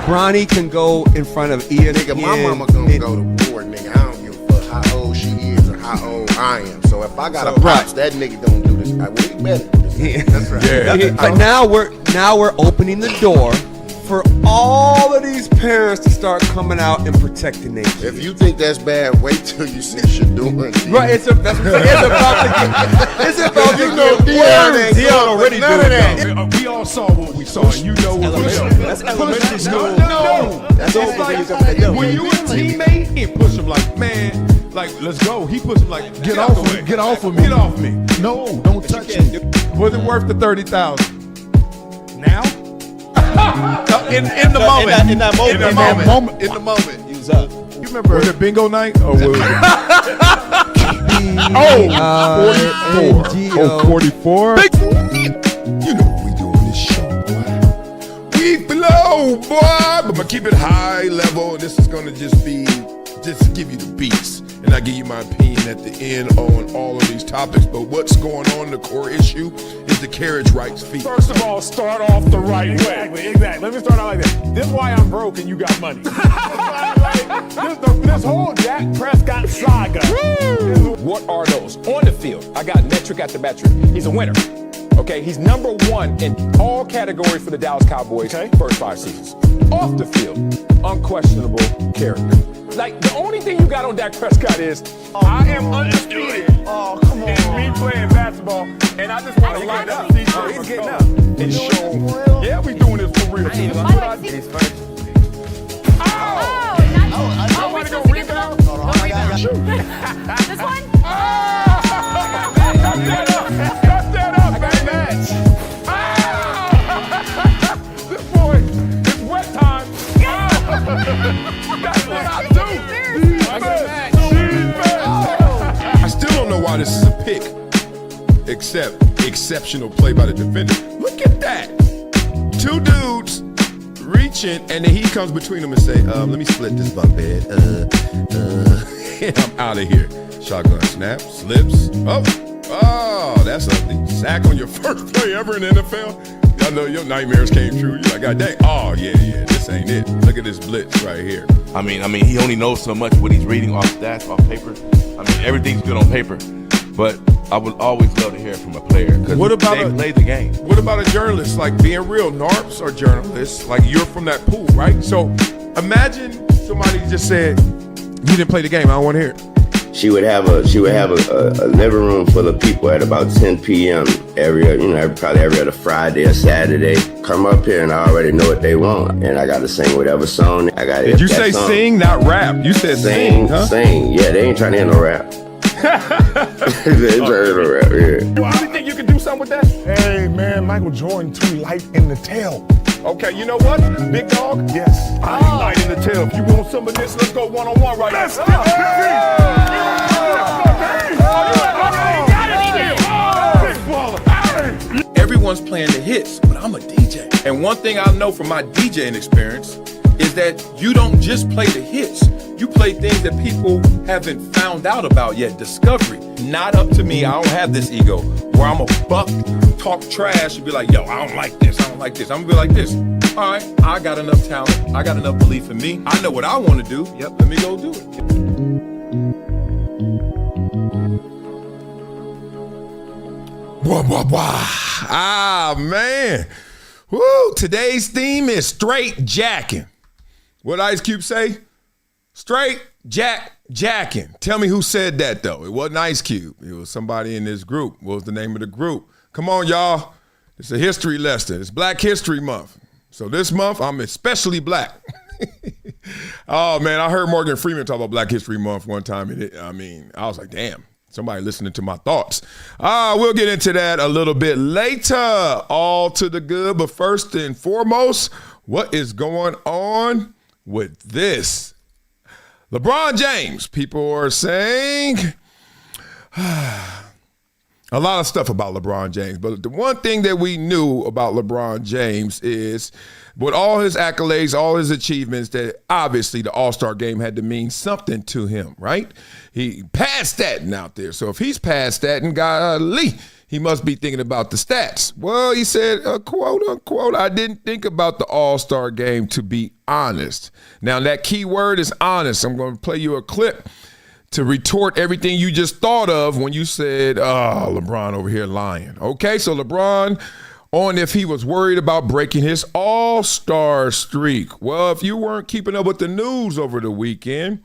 Bronny can go in front of Ian. Nigga, my mama gonna go to war, nigga. I don't give a fuck how old she is or how old I am. So if I got a pops, that nigga don't do this. Well, he better do this. That's right. Yeah. But now we're opening the door for all of these parents to start coming out and protecting their kids. If you think that's bad, wait till you see shit doing. Right, it's about to get worse. Dion already doing that. We all saw what we saw. You know what we saw. That's elementary school. No. That's all When you a teammate, he push him like, man, like, let's go. He push him like, get off of me. Get off of me. Get off me. No, don't touch me. Was it worth the 30,000? Now? In the moment. In that moment. In the moment. Use up. You remember? Was it bingo night? Or was it? 44. You know what we do on this show, boy. We flow, boy. But I'm going to keep it high level. This is going to just give you the beats. And I give you my opinion at the end on all of these topics. But what's going on, the core issue, is the carriage rights fee. First of all, start off the right way. Exactly. Let me start out like that. This is why I'm broke and you got money. This whole Dak Prescott saga. What are those? On the field, I got metric after metric. He's a winner. Okay, he's number one in all categories for the Dallas Cowboys first 5 seasons. Off the field, unquestionable character. Like, the only thing you got on Dak Prescott is, I am undisputed. Oh, come on. And me playing basketball, and I just want to line up. He's getting up. And show, yeah, we doing this for real. That's what I did. Oh, we're supposed to get the ball. No rebound. This one? Cut that up, baby. This boy, it's wet time. That's what I do. I still don't know why this is a pick, except exceptional play by the defender. Look at that. 2 dudes reaching, and then he comes between them and say, let me split this bunk bed. And I'm out of here. Shotgun snap, slips. Oh, that's ugly. Sack on your first play ever in the NFL. I know your nightmares came true. You're like, God dang. Oh, yeah, this ain't it. Look at this blitz right here. I mean, he only knows so much what he's reading off stats, off paper. I mean, everything's good on paper. But I would always love to hear from a player because they play the game. What about a journalist? Like, being real, NARPs are journalists. Like, you're from that pool, right? So imagine somebody just said, you didn't play the game. I don't want to hear it. She would have a living room full of people at about 10 p.m. probably every other Friday or Saturday. Come up here and I already know what they want, and I got to sing whatever song. Did you say song. Sing, not rap? You said sing, huh? Sing. Yeah, they ain't trying to hear no rap. They ain't trying to hear no rap. Yeah. Well, you think you can do something with that? Hey man, Michael Jordan too light in the tail. Okay, you know what, big dog? Yes. I ain't light in the tail. If you want some of this, let's go one-on-one right now. Let's get Everyone's playing the hits, but I'm a DJ. And one thing I know from my DJing experience is that you don't just play the hits. You play things that people haven't found out about yet. Discovery. Not up to me. I don't have this ego where I'm a buck, talk trash, and be like, yo, I don't like this. I don't like this. I'm gonna be like this. All right, I got enough talent. I got enough belief in me. I know what I want to do. Yep, let me go do it. Blah, blah, blah. Ah, man. Woo, today's theme is straight jacking. What Ice Cube say? Straight jacking. Tell me who said that, though. It wasn't Ice Cube. It was somebody in this group. What was the name of the group? Come on, y'all. It's a history lesson. It's Black History Month. So this month, I'm especially black. Oh, man, I heard Morgan Freeman talk about Black History Month one time. And I was like, damn. Somebody listening to my thoughts. We'll get into that a little bit later. All to the good. But first and foremost, what is going on with this? LeBron James. People are saying a lot of stuff about LeBron James. But the one thing that we knew about LeBron James is with all his accolades, all his achievements, that obviously the All-Star game had to mean something to him, right? He passed that out there. So if he's past that, and golly, He must be thinking about the stats. Well, he said, quote unquote, I didn't think about the All-Star game, to be honest. Now, that key word is honest. I'm going to play you a clip to retort everything you just thought of when you said, LeBron over here lying. Okay, so LeBron on if he was worried about breaking his All-Star streak. Well, if you weren't keeping up with the news over the weekend,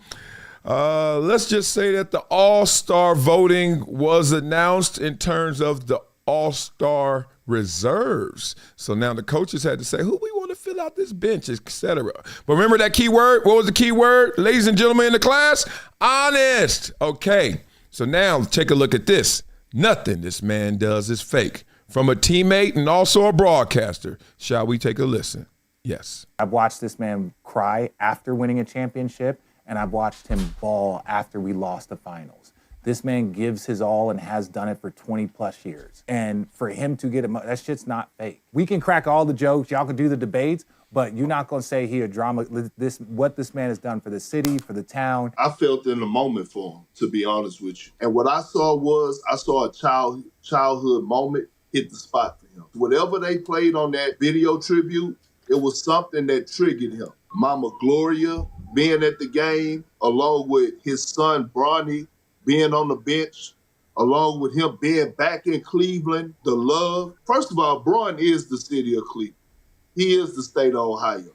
let's just say that the All-Star voting was announced in terms of the All-Star reserves. So now the coaches had to say, who we want to fill out this bench, etc. But remember that key word? What was the key word, ladies and gentlemen in the class? Honest. Okay, so now take a look at this. Nothing this man does is fake. From a teammate and also a broadcaster. Shall we take a listen? Yes. I've watched this man cry after winning a championship, and I've watched him bawl after we lost the finals. This man gives his all and has done it for 20 plus years. And for him to get that shit's not fake. We can crack all the jokes, y'all can do the debates, but you're not gonna say he a drama. What this man has done for the city, for the town. I felt in the moment for him, to be honest with you. And what I saw a childhood moment hit the spot for him. Whatever they played on that video tribute, it was something that triggered him. Mama Gloria being at the game, along with his son Bronny being on the bench, along with him being back in Cleveland, the love. First of all, Bron is the city of Cleveland. He is the state of Ohio.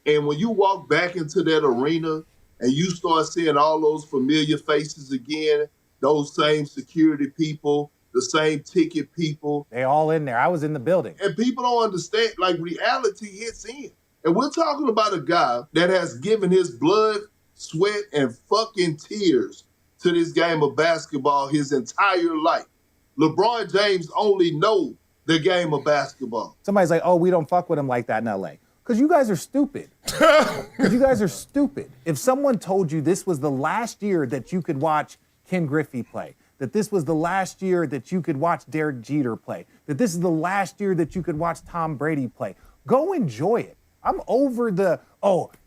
And when you walk back into that arena and you start seeing all those familiar faces again, those same security people, the same ticket people. They all in there. I was in the building. And people don't understand, like, reality hits in. And we're talking about a guy that has given his blood, sweat, and fucking tears to this game of basketball his entire life. LeBron James only knows the game of basketball. Somebody's like, oh, we don't fuck with him like that in LA. Because you guys are stupid. Because you guys are stupid. If someone told you this was the last year that you could watch Ken Griffey play, that this was the last year that you could watch Derek Jeter play, that this is the last year that you could watch Tom Brady play, go enjoy it. I'm over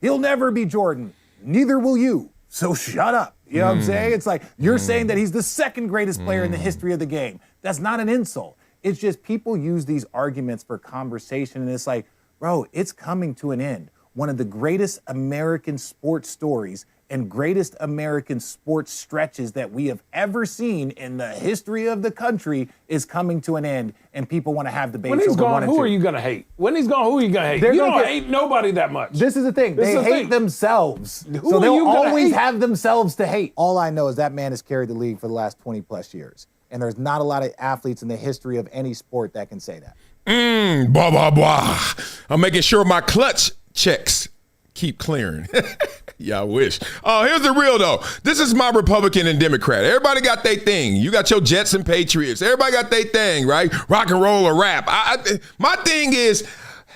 he'll never be Jordan. Neither will you. So shut up. You know what I'm saying? It's like you're saying that he's the second greatest player in the history of the game. That's not an insult. It's just people use these arguments for conversation, and it's like, bro, it's coming to an end. One of the greatest American sports stories and greatest American sports stretches that we have ever seen in the history of the country is coming to an end, and people want to have debates. When he's gone, who are you going to hate? When he's gone, who are you going to hate? You don't hate nobody that much. This is the thing. They hate themselves. So they'll always have themselves to hate. All I know is that man has carried the league for the last 20 plus years. And there's not a lot of athletes in the history of any sport that can say that. Blah, blah, blah. I'm making sure my clutch checks keep clearing. Yeah, I wish. Here's the real, though. This is my Republican and Democrat. Everybody got their thing. You got your Jets and Patriots. Everybody got their thing, right? Rock and roll or rap. My thing is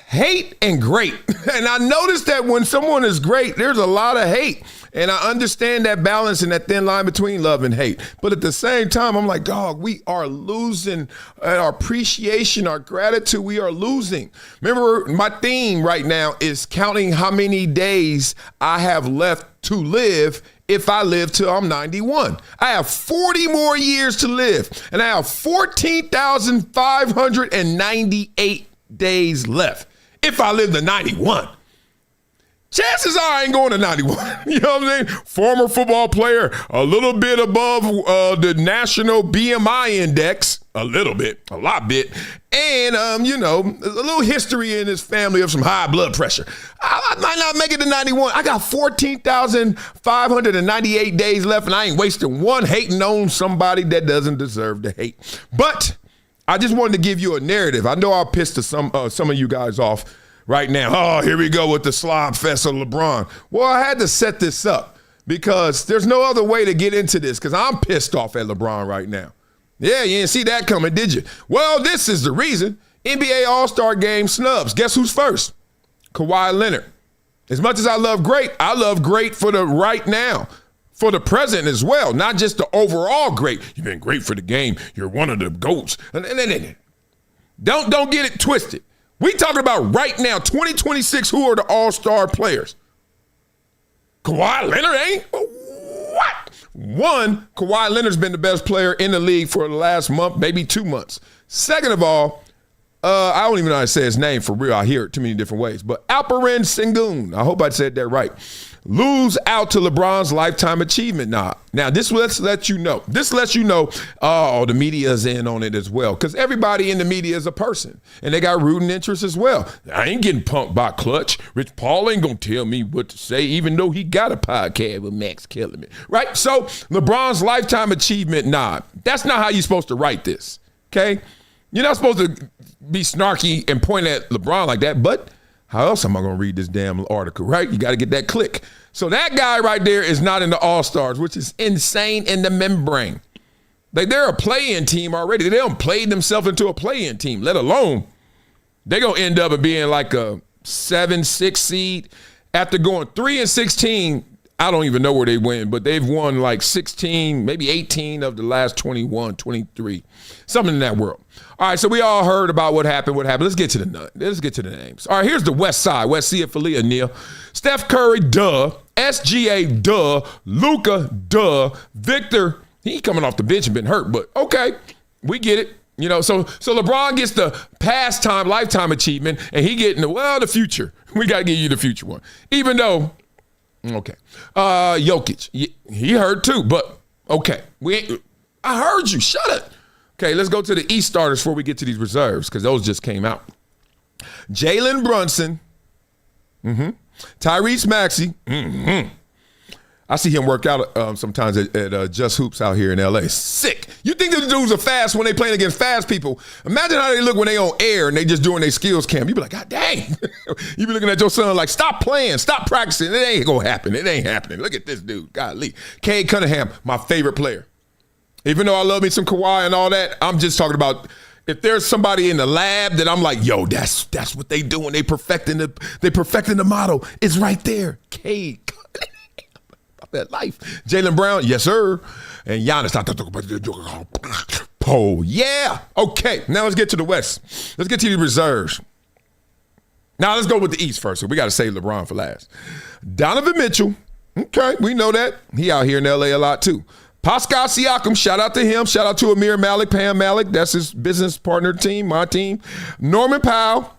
hate and great. And I noticed that when someone is great, there's a lot of hate. And I understand that balance and that thin line between love and hate. But at the same time, I'm like, dog, we are losing our appreciation, our gratitude. We are losing. Remember, my theme right now is counting how many days I have left to live if I live till I'm 91. I have 40 more years to live. And I have 14,598 days left if I live to 91. Chances are I ain't going to 91. You know what I'm saying? Former football player, a little bit above the national BMI index, a little bit, a lot bit, and, a little history in his family of some high blood pressure. I might not make it to 91. I got 14,598 days left, and I ain't wasting one hating on somebody that doesn't deserve to hate. But I just wanted to give you a narrative. I know I'll piss some of you guys off right now. Oh, here we go with the slob fest of LeBron. Well, I had to set this up because there's no other way to get into this because I'm pissed off at LeBron right now. Yeah, you didn't see that coming, did you? Well, this is the reason. NBA All-Star Game snubs. Guess who's first? Kawhi Leonard. As much as I love great for the right now, for the present as well, not just the overall great. You've been great for the game. You're one of the GOATs. Don't get it twisted. We talking about right now, 2026, who are the all-star players? Kawhi Leonard ain't? What? One, Kawhi Leonard's been the best player in the league for the last month, maybe 2 months. Second of all, I don't even know how to say his name for real. I hear it too many different ways. But Alperen Sengun, I hope I said that right, lose out to LeBron's lifetime achievement nod. Now, this lets you know. The media is in on it as well, because everybody in the media is a person, and they got rooting interests as well. I ain't getting punked by Clutch. Rich Paul ain't going to tell me what to say, even though he got a podcast with Max Kellerman, right? So LeBron's lifetime achievement nod. That's not how you're supposed to write this, okay? You're not supposed to be snarky and point at LeBron like that, but how else am I going to read this damn article, right? You got to get that click. So that guy right there is not in the All-Stars, which is insane in the membrane. They're a play-in team already. They don't play themselves into a play-in team, let alone they're going to end up being like a 7-6 seed. After going 3-16, I don't even know where they win, but they've won like 16, maybe 18 of the last 21, 23, something in that world. All right, so we all heard about what happened. Let's get to the names. All right, here's the West Side. West Sea affiliate, Neil. Steph Curry, duh. SGA, duh. Luka, duh. Victor, he coming off the bench and been hurt, but okay, we get it. You know, so LeBron gets the pastime, lifetime achievement, and he getting the future. We got to give you the future one. Even though, okay. Jokic, he hurt too, but okay. I heard you. Shut it. Okay, let's go to the East starters before we get to these reserves, because those just came out. Jalen Brunson. Tyrese Maxey. I see him work out sometimes at Just Hoops out here in L.A. Sick. You think these dudes are fast when they playing against fast people? Imagine how they look when they on air and they just doing their skills camp. You be like, God dang. You be looking at your son like, stop playing, stop practicing. It ain't going to happen. It ain't happening. Look at this dude. Golly. Cade Cunningham, my favorite player. Even though I love me some Kawhi and all that, I'm just talking about if there's somebody in the lab that I'm like, yo, that's what they doing. They perfecting the model. It's right there. Cade that life. Jaylen Brown, yes, sir. And Giannis. Poe, yeah. Okay, now let's get to the West. Let's get to the reserves. Now let's go with the East first. So we got to save LeBron for last. Donovan Mitchell. Okay, we know that. He out here in L.A. a lot too. Pascal Siakam, shout out to him. Shout out to Amir Malik, Pam Malik. That's his business partner team, my team. Norman Powell.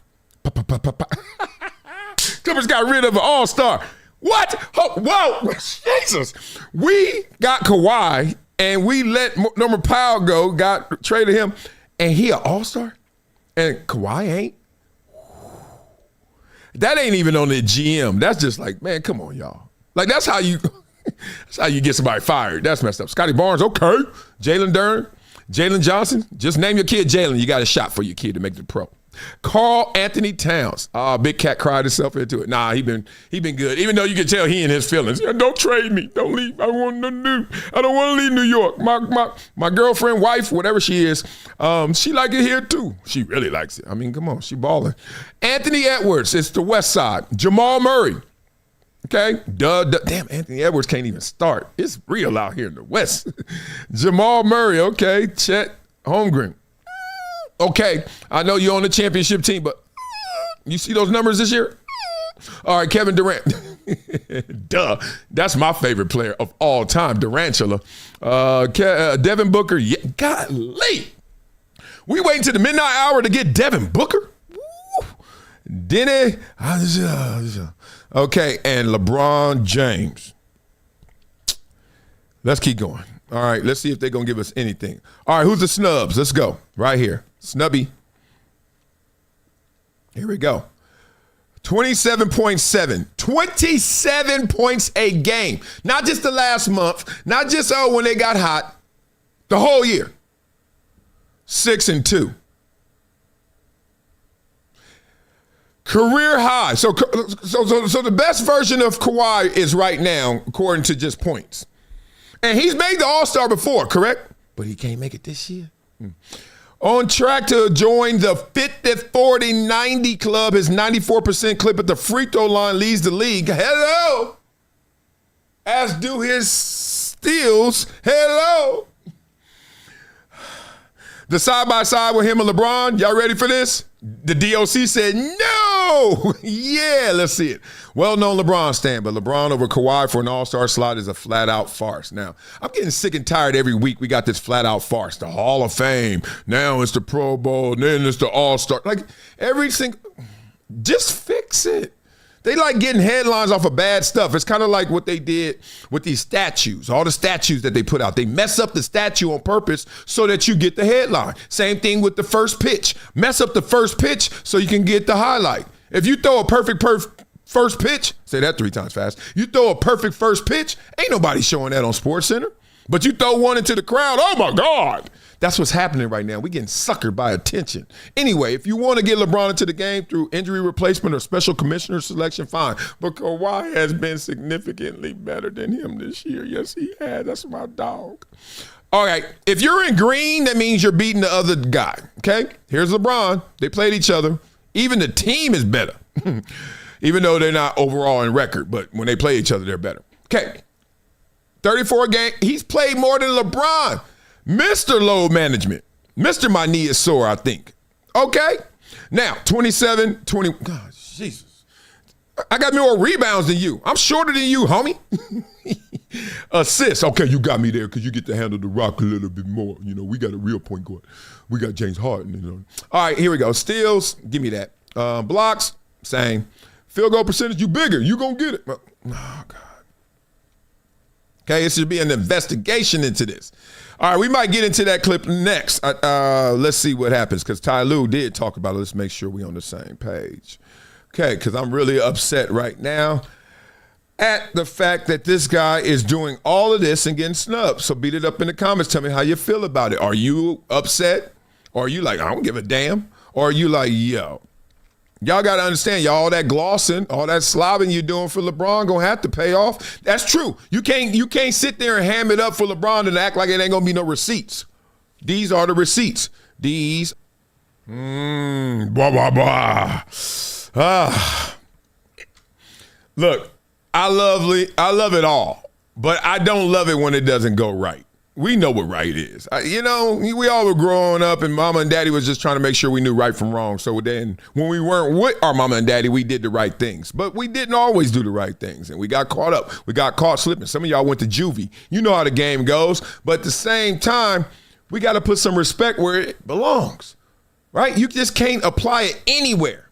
Clippers got rid of an all-star. What? Oh, whoa, Jesus. We got Kawhi, and we let Norman Powell go, traded him, and he an all-star? And Kawhi ain't? That ain't even on the GM. That's just like, man, come on, y'all. Like, that's how you get somebody fired. That's messed up. Scotty Barnes, okay. Jalen Duren, Jalen Johnson. Just name your kid Jalen. You got a shot for your kid to make the pro. Carl Anthony Towns. Big Cat cried himself into it. Nah, he been good. Even though you can tell he in his feelings. Don't trade me. Don't leave. I don't want to leave New York. My girlfriend, wife, whatever she is, she like it here too. She really likes it. I mean, come on, she balling. Anthony Edwards. It's the West Side. Jamal Murray. Okay, damn, Anthony Edwards can't even start. It's real out here in the West. Jamal Murray, okay. Chet Holmgren. Okay, I know you're on the championship team, but you see those numbers this year? All right, Kevin Durant. Duh, that's my favorite player of all time, Durantula. Devin Booker, yeah, golly. We waiting till the midnight hour to get Devin Booker? Woo. Denny. Okay, and LeBron James. Let's keep going. All right, let's see if they're going to give us anything. All right, who's the snubs? Let's go. Right here. Snubby. Here we go. 27.7. 27 points a game. Not just the last month. Not just, when they got hot. The whole year. 6-2. Career high. So the best version of Kawhi is right now, according to just points. And he's made the All-Star before, correct? But he can't make it this year. On track to join the 50-40-90 club. His 94% clip at the free throw line leads the league. Hello. As do his steals. Hello. The side-by-side with him and LeBron. Y'all ready for this? The DOC said no. go. Yeah, let's see it. Well-known LeBron stand, but LeBron over Kawhi for an All-Star slot is a flat-out farce. Now, I'm getting sick and tired every week. We got this flat-out farce. The Hall of Fame. Now it's the Pro Bowl. Then it's the All-Star. Like, every single – just fix it. They like getting headlines off of bad stuff. It's kind of like what they did with these statues, all the statues that they put out. They mess up the statue on purpose so that you get the headline. Same thing with the first pitch. Mess up the first pitch so you can get the highlight. If you throw a perfect first pitch, say that 3 times fast, you throw a perfect first pitch, ain't nobody showing that on SportsCenter. But you throw one into the crowd, oh my God. That's what's happening right now. We're getting suckered by attention. Anyway, if you want to get LeBron into the game through injury replacement or special commissioner selection, fine. But Kawhi has been significantly better than him this year. Yes, he has. That's my dog. All right. If you're in green, that means you're beating the other guy. Okay? Here's LeBron. They played each other. Even the team is better. Even though they're not overall in record. But when they play each other, they're better. Okay. 34 games. He's played more than LeBron. Mr. Load Management. Mr. My knee is sore, I think. Okay? Now, 27, 20. God, Jesus. I got more rebounds than you. I'm shorter than you, homie. Assists. Okay, you got me there because you get to handle the rock a little bit more. You know, we got a real point guard. We got James Harden. You know. All right, here we go. Steals. Give me that. Blocks. Same. Field goal percentage. You bigger. You going to get it. Oh, God. Okay, it should be an investigation into this. All right, we might get into that clip next. Let's see what happens because Ty Lue did talk about it. Let's make sure we're on the same page. Okay, because I'm really upset right now at the fact that this guy is doing all of this and getting snubbed. So beat it up in the comments. Tell me how you feel about it. Are you upset? Or are you like, I don't give a damn? Or are you like, yo, y'all got to understand, y'all, all that glossing, all that slobbing you're doing for LeBron going to have to pay off. That's true. You can't sit there and ham it up for LeBron and act like it ain't going to be no receipts. These are the receipts. These. Blah, blah, blah. Look, I love it all, but I don't love it when it doesn't go right. We know what right is. We all were growing up and mama and daddy was just trying to make sure we knew right from wrong. So then when we weren't with our mama and daddy, we did the right things. But we didn't always do the right things. And we got caught up. We got caught slipping. Some of y'all went to juvie. You know how the game goes. But at the same time, we got to put some respect where it belongs. Right? You just can't apply it anywhere.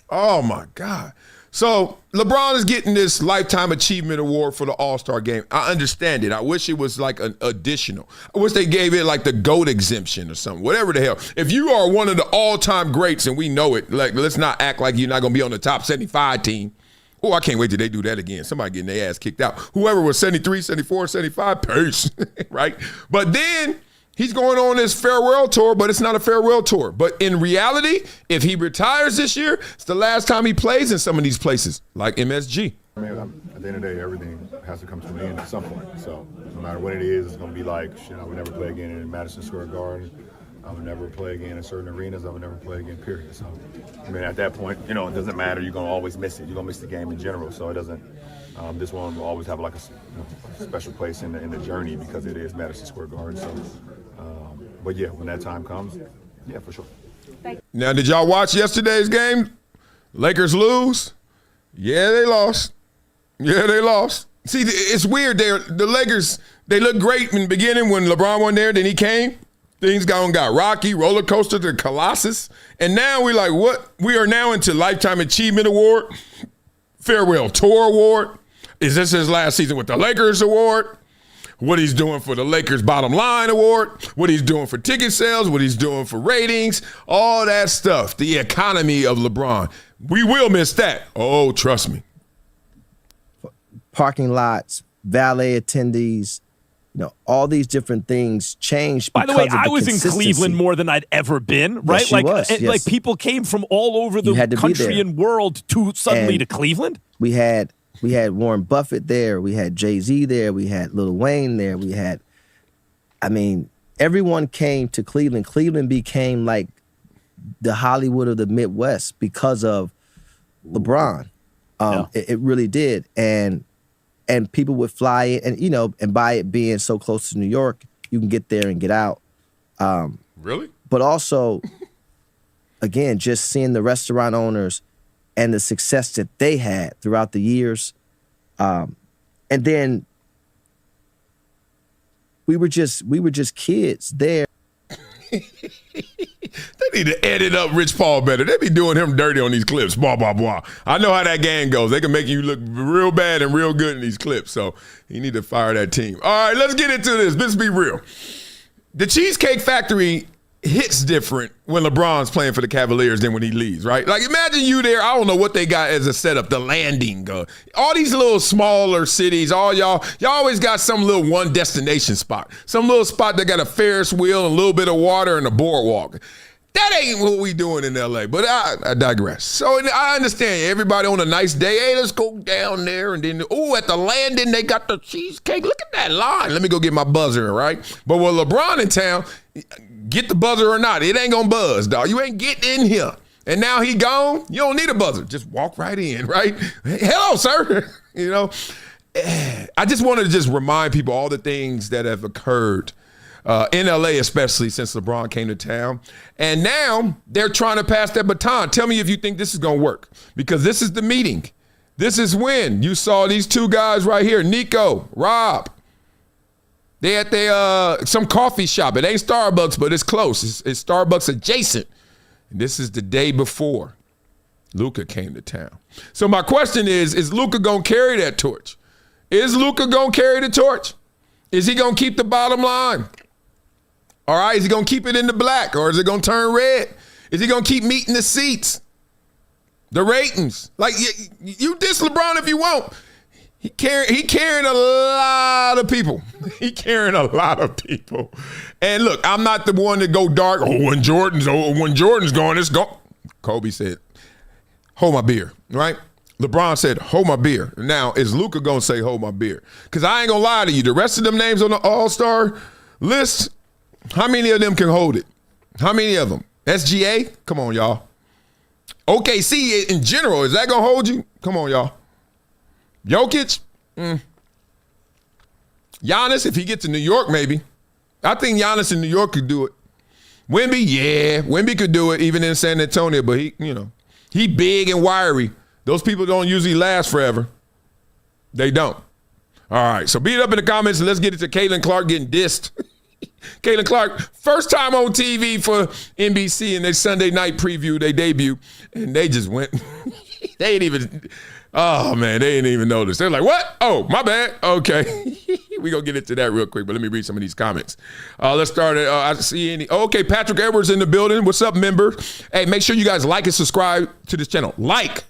Oh, my God. So LeBron is getting this Lifetime Achievement Award for the All-Star game. I understand it. I wish it was like an additional. I wish they gave it like the GOAT exemption or something, whatever the hell. If you are one of the all-time greats and we know it, like let's not act like you're not going to be on the top 75 team. Oh, I can't wait till they do that again. Somebody getting their ass kicked out. Whoever was 73, 74, 75, peace, right? But then he's going on this farewell tour, but it's not a farewell tour. But in reality, if he retires this year, it's the last time he plays in some of these places, like MSG. I mean, at the end of the day, everything has to come to an end at some point. So no matter what it is, it's going to be like, shit, I would never play again in Madison Square Garden. I would never play again in certain arenas. I would never play again, period. So, I mean, at that point, it doesn't matter. You're going to always miss it. You're going to miss the game in general. So it doesn't, this one will always have like a special place in the journey because it is Madison Square Garden. So, but yeah, when that time comes, yeah, for sure. Now, did y'all watch yesterday's game? Lakers lose? Yeah, they lost. Yeah, they lost. See, it's weird. The Lakers, they looked great in the beginning when LeBron wasn't there. Then he came. Things got rocky, roller coaster to Colossus. And now we're like, what? We are now into Lifetime Achievement Award, Farewell Tour Award. Is this his last season with the Lakers Award? What he's doing for the Lakers Bottom Line Award, what he's doing for ticket sales, what he's doing for ratings, all that stuff. The economy of LeBron. We will miss that. Oh, trust me. Parking lots, valet attendees, all these different things changed. By the way, I was in Cleveland more than I'd ever been, right? Yes, like people came from all over the country and world to Cleveland. We had Warren Buffett there. We had Jay-Z there. We had Lil Wayne there. Everyone came to Cleveland. Cleveland became like the Hollywood of the Midwest because of LeBron. It really did. And people would fly in and by it being so close to New York, you can get there and get out. Really? But also, again, just seeing the restaurant owners and the success that they had throughout the years. And then we were just kids there. They need to edit up Rich Paul better. They be doing him dirty on these clips. Blah, blah, blah. I know how that game goes. They can make you look real bad and real good in these clips. So you need to fire that team. All right, let's get into this. Let's be real. The Cheesecake Factory hits different when LeBron's playing for the Cavaliers than when he leaves, right? Like, imagine you there. I don't know what they got as a setup, the Landing. All these little smaller cities, all y'all always got some little one destination spot. Some little spot that got a Ferris wheel and a little bit of water and a boardwalk. That ain't what we doing in L.A., but I digress. So I understand everybody on a nice day, hey, let's go down there. And then, at the Landing, they got the cheesecake. Look at that line. Let me go get my buzzer, right? But with LeBron in town, get the buzzer or not, it ain't gonna buzz, dog. You ain't getting in here. And now he gone, you don't need a buzzer. Just walk right in, right? Hello, sir. I just wanted to just remind people all the things that have occurred in LA, especially since LeBron came to town. And now they're trying to pass that baton. Tell me if you think this is gonna work, because this is the meeting. This is when you saw these two guys right here, Nico, Rob. They at some coffee shop. It ain't Starbucks, but it's close. It's Starbucks adjacent. And this is the day before Luka came to town. So my question is Luka going to carry that torch? Is Luka going to carry the torch? Is he going to keep the bottom line? All right, is he going to keep it in the black, or is it going to turn red? Is he going to keep meeting the seats, the ratings? Like, you diss LeBron if you want. He carrying a lot of people. He carrying a lot of people. And look, I'm not the one to go dark. When Jordan's going, it's go. Kobe said, hold my beer, right? LeBron said, hold my beer. Now, is Luka going to say, hold my beer? Because I ain't going to lie to you. The rest of them names on the All-Star list, how many of them can hold it? How many of them? SGA? Come on, y'all. OKC in general, is that going to hold you? Come on, y'all. Jokic? Giannis, if he gets to New York, maybe. I think Giannis in New York could do it. Wemby, yeah. Wemby could do it even in San Antonio, but he big and wiry. Those people don't usually last forever. They don't. All right, so beat it up in the comments and let's get it to Caitlin Clark getting dissed. Caitlin Clark, first time on TV for NBC in their Sunday night preview, they debut, and they just went. They ain't even. Oh, man, they didn't even notice. They're like, what? Oh, my bad. Okay. We're going to get into that real quick, but let me read some of these comments. Let's start at, I see any. Okay, Patrick Edwards in the building. What's up, member? Hey, make sure you guys like and subscribe to this channel. Like,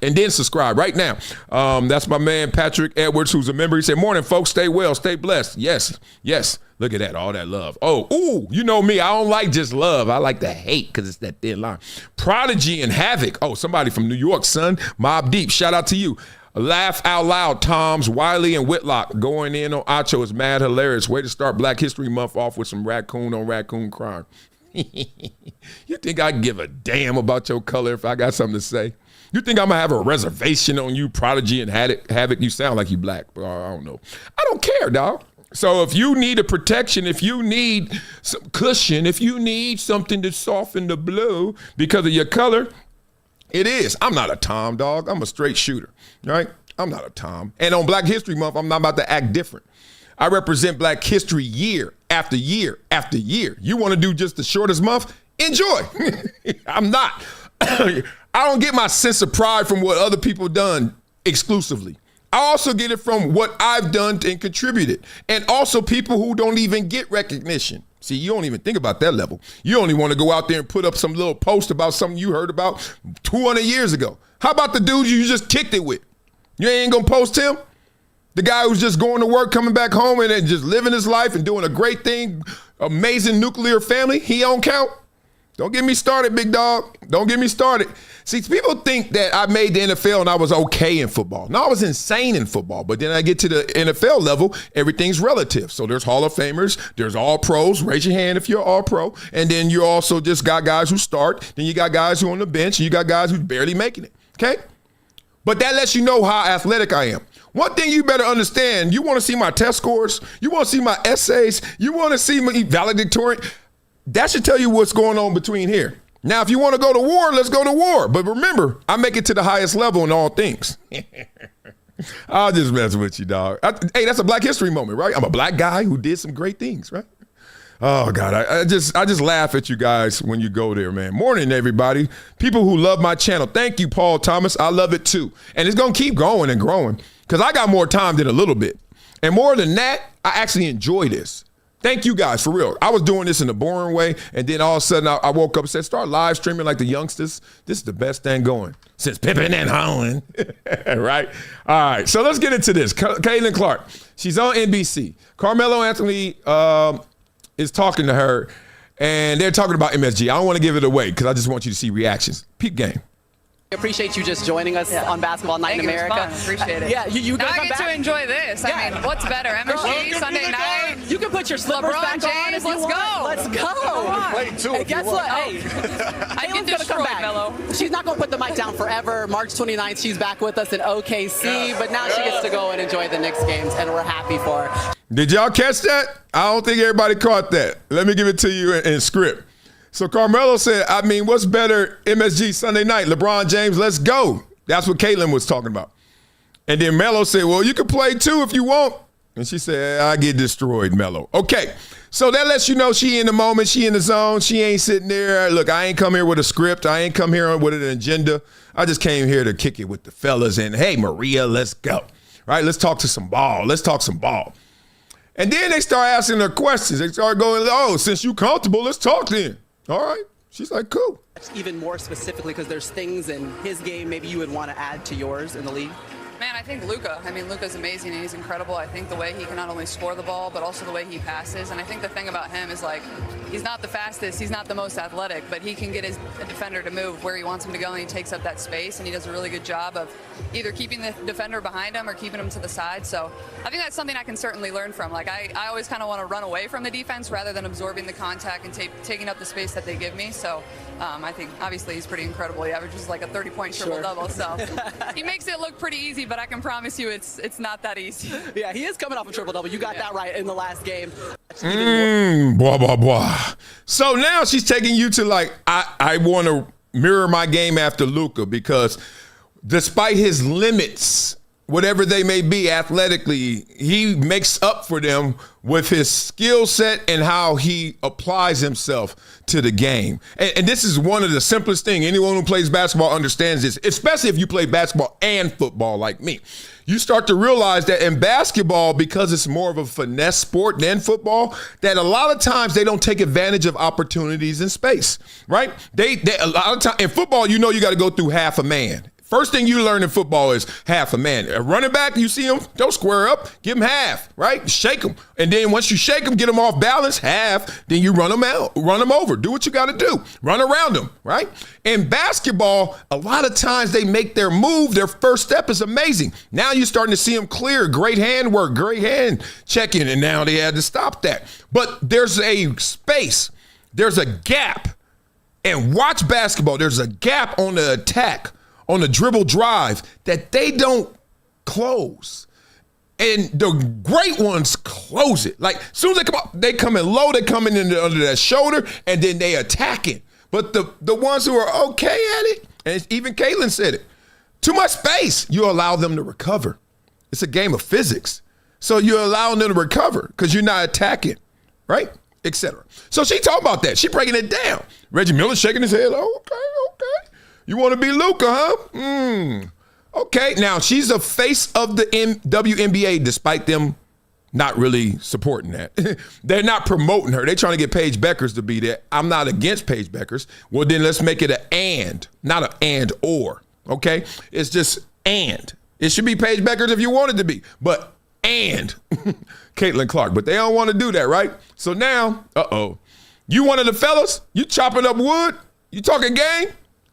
and then subscribe right now. That's my man, Patrick Edwards, who's a member. He said, morning, folks. Stay well. Stay blessed. Yes. Look at that. All that love. You know me. I don't like just love. I like the hate because it's that thin line. Prodigy and Havoc. Oh, somebody from New York, son. Mob Deep. Shout out to you. Laugh out loud, Toms, Wiley, and Whitlock going in on Acho is mad hilarious. Way to start Black History Month off with some raccoon on raccoon crime. You think I give a damn about your color if I got something to say? You think I'm going to have a reservation on you, Prodigy and Havoc? You sound like you black. I don't know. I don't care, dog. So if you need a protection, if you need some cushion, if you need something to soften the blow because of your color, it is. I'm not a Tom, dog. I'm a straight shooter, right? I'm not a Tom. And on Black History Month, I'm not about to act different. I represent Black history year after year after year. You want to do just the shortest month? Enjoy. I'm not. I don't get my sense of pride from what other people done exclusively. I also get it from what I've done and contributed. And also people who don't even get recognition. See, you don't even think about that level. You only want to go out there and put up some little post about something you heard about 200 years ago. How about the dude you just kicked it with? You ain't going to post him? The guy who's just going to work, coming back home and just living his life and doing a great thing, amazing nuclear family, he don't count? Don't get me started, big dog. Don't get me started. See, people think that I made the NFL and I was okay in football. No, I was insane in football. But then I get to the NFL level, everything's relative. So there's Hall of Famers, there's all pros. Raise your hand if you're all pro. And then you also just got guys who start. Then you got guys who are on the bench. And you got guys who's barely making it. Okay? But that lets you know how athletic I am. One thing you better understand, you want to see my test scores, you want to see my essays, you want to see my valedictorian, that should tell you what's going on between here. Now, if you want to go to war, let's go to war. But remember, I make it to the highest level in all things. I'll just mess with you, dog. Hey, that's a Black History moment, right? I'm a black guy who did some great things, right? Oh, God, I just laugh at you guys when you go there, man. Morning, everybody. People who love my channel. Thank you, Paul Thomas. I love it, too. And it's going to keep going and growing because I got more time than a little bit. And more than that, I actually enjoy this. Thank you guys, for real. I was doing this in a boring way, and then all of a sudden I woke up and said, start live streaming like the youngsters. This is the best thing going since Pippen and Holland, right? All right, so let's get into this. Caitlin Clark, she's on NBC. Carmelo Anthony is talking to her, and they're talking about MSG. I don't want to give it away because I just want you to see reactions. Peak game. Appreciate you just joining us on Basketball Night in America. Appreciate it. Yeah, you now guys I get to enjoy this. I mean, what's better, MSG Sunday night? You can put your slippers LeBron back on James, if you let's want. go. Let's go. Play too. Hey, guess what? Hey, I Caitlin's get gonna come back. Mello. She's not gonna put the mic down forever. March 29th, she's back with us in OKC, but now she gets to go and enjoy the Knicks games, and we're happy for her. Did y'all catch that? I don't think everybody caught that. Let me give it to you in script. So Carmelo said, I mean, what's better, MSG Sunday night? LeBron James, let's go. That's what Caitlin was talking about. And then Melo said, well, you can play too if you want. And she said, I get destroyed, Melo. Okay, so that lets you know she in the moment, she in the zone, she ain't sitting there. Look, I ain't come here with a script. I ain't come here with an agenda. I just came here to kick it with the fellas and, hey, Maria, let's go. Right, let's talk to some ball. Let's talk some ball. And then they start asking her questions. They start going, oh, since you comfortable, let's talk then. All right. She's like, cool. Even more specifically, because there's things in his game maybe you would want to add to yours in the league. Man, I think Luka. I mean, Luka's amazing and he's incredible. I think the way he can not only score the ball, but also the way he passes. And I think the thing about him is, like, he's not the fastest, he's not the most athletic, but he can get his defender to move where he wants him to go, and he takes up that space, and he does a really good job of either keeping the defender behind him or keeping him to the side. So I think that's something I can certainly learn from. Like, I always kind of want to run away from the defense rather than absorbing the contact and taking up the space that they give me. So I think, obviously, he's pretty incredible. He averages like a 30-point triple-double. So he makes it look pretty easy, but I can promise you it's not that easy. Yeah, he is coming off a triple-double. You got that right in the last game. Blah, blah, blah. So now she's taking you to, like, I want to mirror my game after Luka because despite his limits, whatever they may be athletically, he makes up for them with his skill set and how he applies himself to the game. And this is one of the simplest things. Anyone who plays basketball understands this, especially if you play basketball and football like me. You start to realize that in basketball, because it's more of a finesse sport than football, that a lot of times they don't take advantage of opportunities in space, right? They a lot of times in football, you know, you got to go through half a man. First thing you learn in football is half a man. A running back, you see him, don't square up, give him half, right? Shake him. And then once you shake him, get him off balance, half, then you run him out, run him over. Do what you got to do. Run around him, right? In basketball, a lot of times they make their move. Their first step is amazing. Now you're starting to see them clear. Great hand work, great hand checking, and now they had to stop that. But there's a space. There's a gap. And watch basketball. There's a gap on the attack, on the dribble drive that they don't close. And the great ones close it. Like, as soon as they come up, they come in low, they come in under that shoulder, and then they attack it. But the ones who are okay at it, and even Caitlin said it, too much space, you allow them to recover. It's a game of physics. So you're allowing them to recover because you're not attacking, right? Etc. So she talking about that. She breaking it down. Reggie Miller shaking his head. Oh, okay. You want to be Luka, huh? Okay. Now, she's the face of the WNBA, despite them not really supporting that. They're not promoting her. They're trying to get Paige Beckers to be there. I'm not against Paige Beckers. Well, then let's make it an and, not an and or. Okay? It's just and. It should be Paige Beckers if you want it to be. But and Caitlin Clark. But they don't want to do that, right? So now, you one of the fellas? You chopping up wood? You talking game?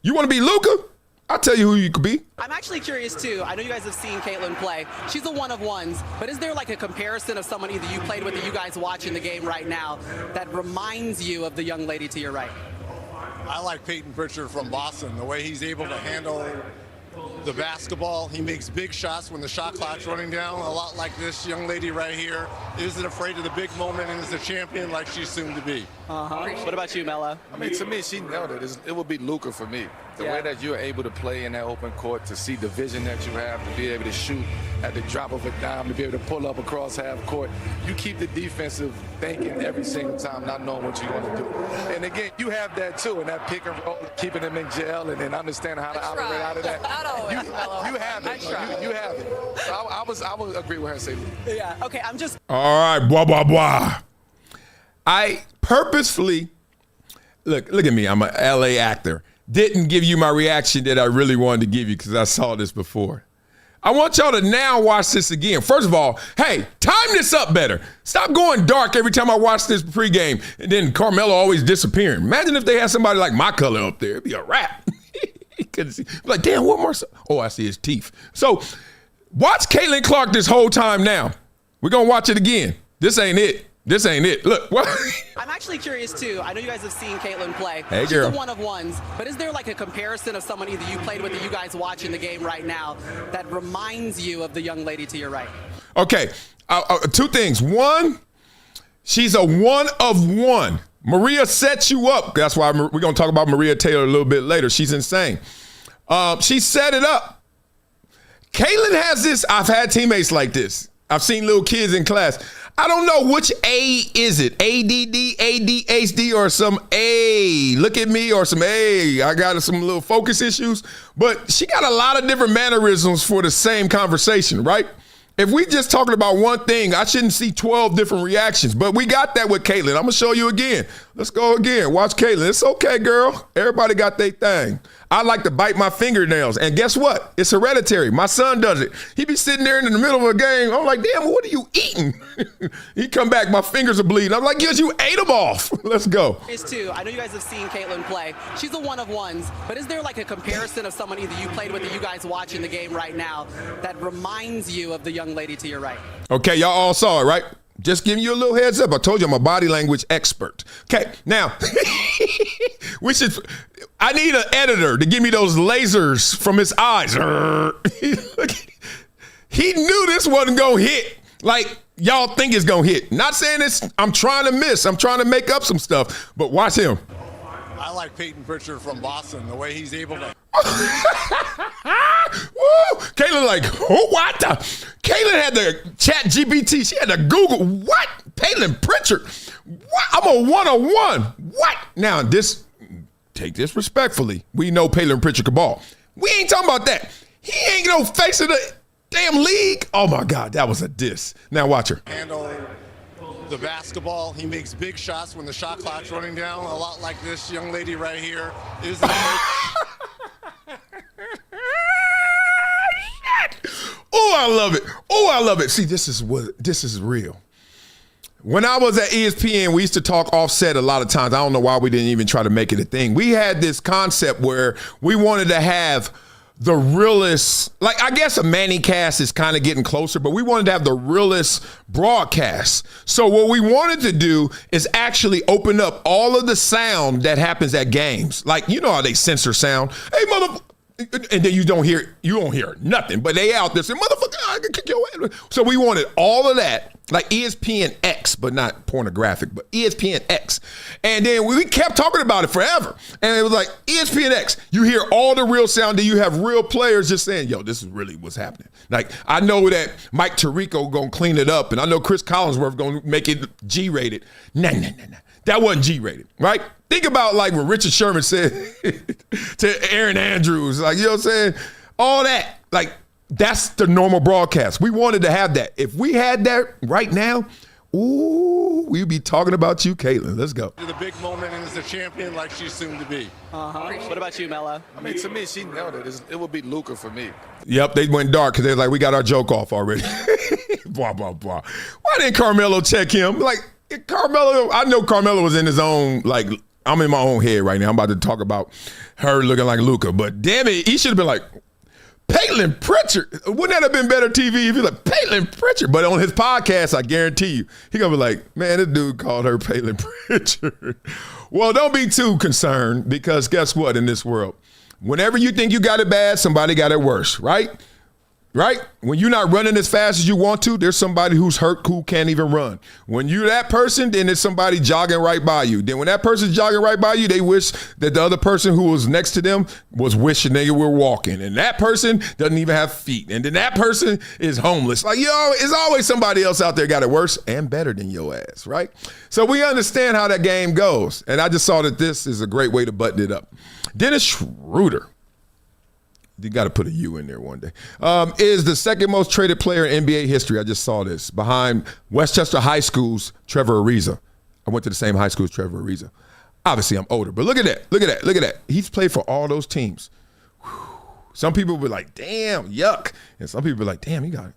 You want to be Luka? I'll tell you who you could be. I'm actually curious, too. I know you guys have seen Caitlin play. She's a one-of-ones, but is there like a comparison of someone either you played with or you guys watching the game right now that reminds you of the young lady to your right? I like Peyton Pritchard from Boston, the way he's able to handle the basketball. He makes big shots when the shot clock's running down, a lot like this young lady right here. Isn't afraid of the big moment and is a champion like she's soon to be. What about you, Melo? I mean, to me, she nailed it. It would be Luka for me. The way that you're able to play in that open court, to see the vision that you have, to be able to shoot at the drop of a dime, to be able to pull up across half court. You keep the defensive thinking every single time, not knowing what you're going to do. And again, you have that too, and that pick and roll, keeping them in jail, and then understanding how to operate out of that. Not always, Melo. You have it. You have it. So I would agree with her saying. Yeah. Okay. I'm just. All right, blah, blah, blah. I purposefully, look at me, I'm an LA actor. Didn't give you my reaction that I really wanted to give you because I saw this before. I want y'all to now watch this again. First of all, hey, time this up better. Stop going dark every time I watch this pregame and then Carmelo always disappearing. Imagine if they had somebody like my color up there. It'd be a wrap. Like, damn, what Marcellus? Oh, I see his teeth. So watch Caitlin Clark this whole time now. We're going to watch it again. This ain't it. This ain't it. Look, what? I'm actually curious too. I know you guys have seen Caitlin play. Hey, She's girl. a one of ones, but is there like a comparison of someone either you played with or you guys watching the game right now that reminds you of the young lady to your right? Okay, two things. One, she's a one of one. Maria sets you up. That's why we're going to talk about Maria Taylor a little bit later. She's insane. She set it up. Caitlin has this. I've had teammates like this. I've seen little kids in class. I don't know which A is it, ADD, ADHD, or some A. Look at me, or some A. I got some little focus issues, but she got a lot of different mannerisms for the same conversation, right? If we just talking about one thing, I shouldn't see 12 different reactions, but we got that with Caitlin. I'm gonna show you again. Let's go again. Watch Caitlin. It's okay, girl. Everybody got their thing. I like to bite my fingernails, and guess what? It's hereditary. My son does it. He be sitting there in the middle of a game. I'm like, damn, what are you eating? He come back, my fingers are bleeding. I'm like, yes, you ate them off. Let's go. Is too. I know you guys have seen Caitlin play. She's a one of ones, but is there like a comparison of someone either you played with or you guys watching the game right now that reminds you of the young lady to your right? Okay, y'all all saw it, right? Just giving you a little heads up. I told you I'm a body language expert. Okay, now, I need an editor to give me those lasers from his eyes. He knew this wasn't going to hit like y'all think it's going to hit. Not saying this, I'm trying to miss. I'm trying to make up some stuff, but watch him. I like Peyton Pritchard from Boston, the way he's able to. Woo! Caitlin like, oh, what the? Caitlin had the chat GPT. She had to Google, what? Peyton Pritchard. What? I'm a one-on-one. What? Now, take this respectfully. We know Peyton Pritchard can ball. We ain't talking about that. He ain't no face of the damn league. Oh, my God. That was a diss. Now, watch her. Handle the basketball. He makes big shots when the shot clock's running down, a lot like this young lady right here. Isn't Oh, I love it. Oh, I love it. See, this is real. When I was at ESPN, we used to talk offset a lot of times. I don't know why we didn't even try to make it a thing. We had this concept where we wanted to have the realest, like I guess a Manny cast is kind of getting closer, but we wanted to have the realest broadcast. So what we wanted to do is actually open up all of the sound that happens at games. Like, you know how they censor sound. Hey, and then you don't hear nothing, but they out there saying, motherfucker, I can kick your ass. So we wanted all of that, like ESPN X, but not pornographic, but ESPN X. And then we kept talking about it forever. And it was like, ESPN X, you hear all the real sound, then you have real players just saying, yo, this is really what's happening. Like, I know that Mike Tirico going to clean it up, and I know Chris Collinsworth going to make it G-rated. Nah. That wasn't G-rated, right? Think about like when Richard Sherman said to Aaron Andrews, like, you know what I'm saying? All that, like, that's the normal broadcast. We wanted to have that. If we had that right now, ooh, we'd be talking about you, Caitlin. Let's go. the big moment and is a champion like she's soon to be. What about you, Melo? I mean, to me, she nailed it. It would be Luka for me. Yep, they went dark because they're like, we got our joke off already. Blah, blah, blah. Why didn't Carmelo check him? Like, Carmelo, I know Carmelo was in his own, like, I'm in my own head right now. I'm about to talk about her looking like Luka, but damn it, he should have been like, Peyton Pritchard. Wouldn't that have been better TV if he like, Peyton Pritchard? But on his podcast, I guarantee you, he gonna be like, man, this dude called her Peyton Pritchard. Well, don't be too concerned because guess what in this world? Whenever you think you got it bad, somebody got it worse, right? Right? When you're not running as fast as you want to, there's somebody who's hurt who can't even run. When you're that person, then there's somebody jogging right by you. Then when that person's jogging right by you, they wish that the other person who was next to them was wishing they were walking. And that person doesn't even have feet. And then that person is homeless. Like, it's always somebody else out there got it worse and better than your ass, right? So we understand how that game goes. And I just saw that this is a great way to button it up. Dennis Schroeder. You got to put a U in there one day. Is the second most traded player in NBA history. I just saw this. Behind Westchester High School's Trevor Ariza. I went to the same high school as Trevor Ariza. Obviously, I'm older, but look at that. Look at that. Look at that. He's played for all those teams. Whew. Some people will be like, damn, yuck. And some people be like, damn, he got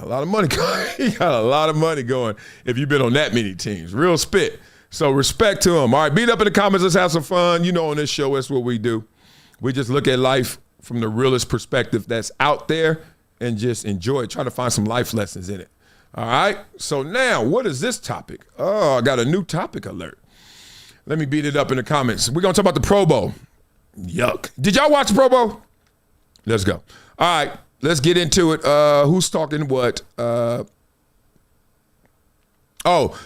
a lot of money going. He got a lot of money going if you've been on that many teams. Real spit. So respect to him. All right, beat up in the comments. Let's have some fun. You know, on this show, that's what we do. We just look at life from the realest perspective that's out there and just enjoy it. Try to find some life lessons in it. All right? So now, what is this topic? Oh, I got a new topic alert. Let me beat it up in the comments. We're going to talk about the Pro Bowl. Yuck. Did y'all watch the Pro Bowl? Let's go. All right, let's get into it. Who's talking what?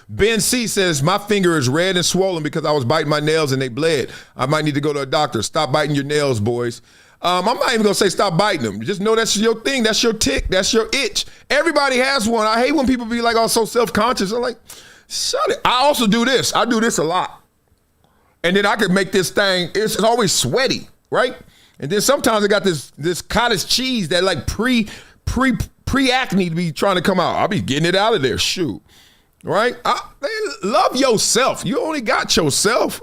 Ben C says, my finger is red and swollen because I was biting my nails and they bled. I might need to go to a doctor. Stop biting your nails, boys. I'm not even going to say stop biting them. Just know that's your thing. That's your tick. That's your itch. Everybody has one. I hate when people be like, oh, so self-conscious. I'm like, shut it. I also do this. I do this a lot. And then I could make this thing, it's always sweaty, right? And then sometimes I got this cottage cheese that like pre-acne to be trying to come out. I'll be getting it out of there. Shoot. Right? Love yourself. You only got yourself.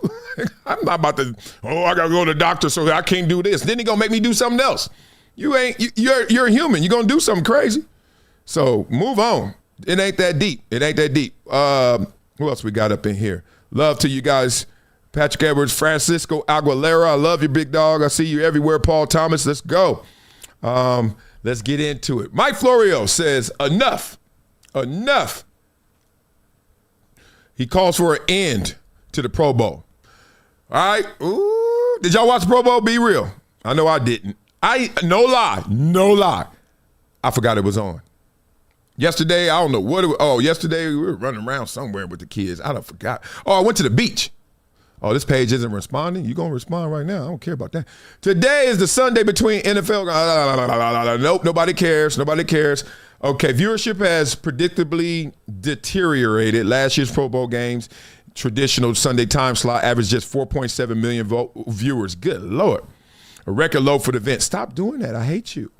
I'm not about to, I got to go to the doctor so I can't do this. Then he going to make me do something else. You're a human. You're going to do something crazy. So move on. It ain't that deep. It ain't that deep. Who else we got up in here? Love to you guys. Patrick Edwards, Francisco Aguilera. I love you, big dog. I see you everywhere. Paul Thomas. Let's go. Let's get into it. Mike Florio says, enough. Enough. He calls for an end to the Pro Bowl. All right. Ooh. Did y'all watch the Pro Bowl? Be real. I know I didn't. No lie. I forgot it was on. Yesterday, I don't know what it was. Yesterday we were running around somewhere with the kids. I forgot. I went to the beach. Oh, this page isn't responding? You going to respond right now. I don't care about that. Today is the Sunday between NFL. Nope, nobody cares. Nobody cares. Okay, viewership has predictably deteriorated. Last year's Pro Bowl games, traditional Sunday time slot, averaged just 4.7 million viewers. Good Lord. A record low for the event. Stop doing that. I hate you.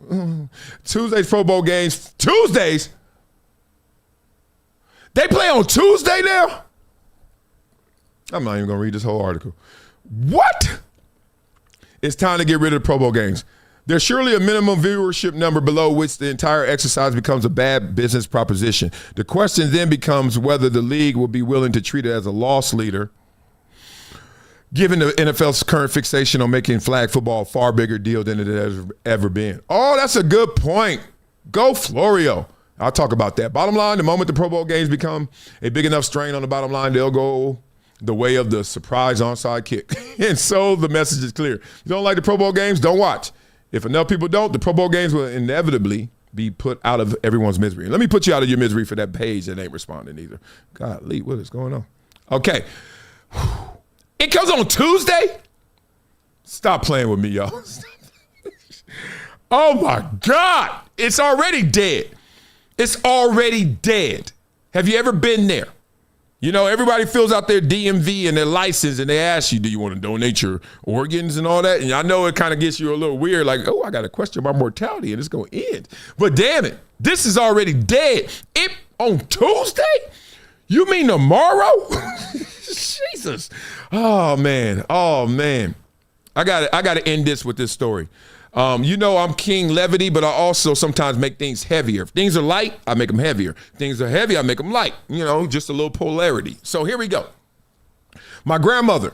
Tuesday's Pro Bowl games. Tuesdays? They play on Tuesday now? I'm not even going to read this whole article. What? It's time to get rid of the Pro Bowl games. There's surely a minimum viewership number below which the entire exercise becomes a bad business proposition. The question then becomes whether the league will be willing to treat it as a loss leader, given the NFL's current fixation on making flag football a far bigger deal than it has ever been. Oh, that's a good point. Go Florio. I'll talk about that. Bottom line, the moment the Pro Bowl games become a big enough strain on the bottom line, they'll go the way of the surprise onside kick. And so the message is clear. You don't like the Pro Bowl games? Don't watch. If enough people don't, the Pro Bowl games will inevitably be put out of everyone's misery. Let me put you out of your misery for that page that ain't responding either. Golly, what is going on? Okay. It comes on Tuesday? Stop playing with me, y'all. Oh, my God. It's already dead. It's already dead. Have you ever been there? You know, everybody fills out their DMV and their license and they ask you, do you want to donate your organs and all that? And I know it kind of gets you a little weird, like, oh, I got to question my mortality and it's going to end. But damn it, this is already dead. It on Tuesday? You mean tomorrow? Jesus. Oh, man. I got to end this with this story. You know I'm King Levity, but I also sometimes make things heavier. If things are light, I make them heavier. If things are heavy, I make them light. You know, just a little polarity. So here we go. My grandmother,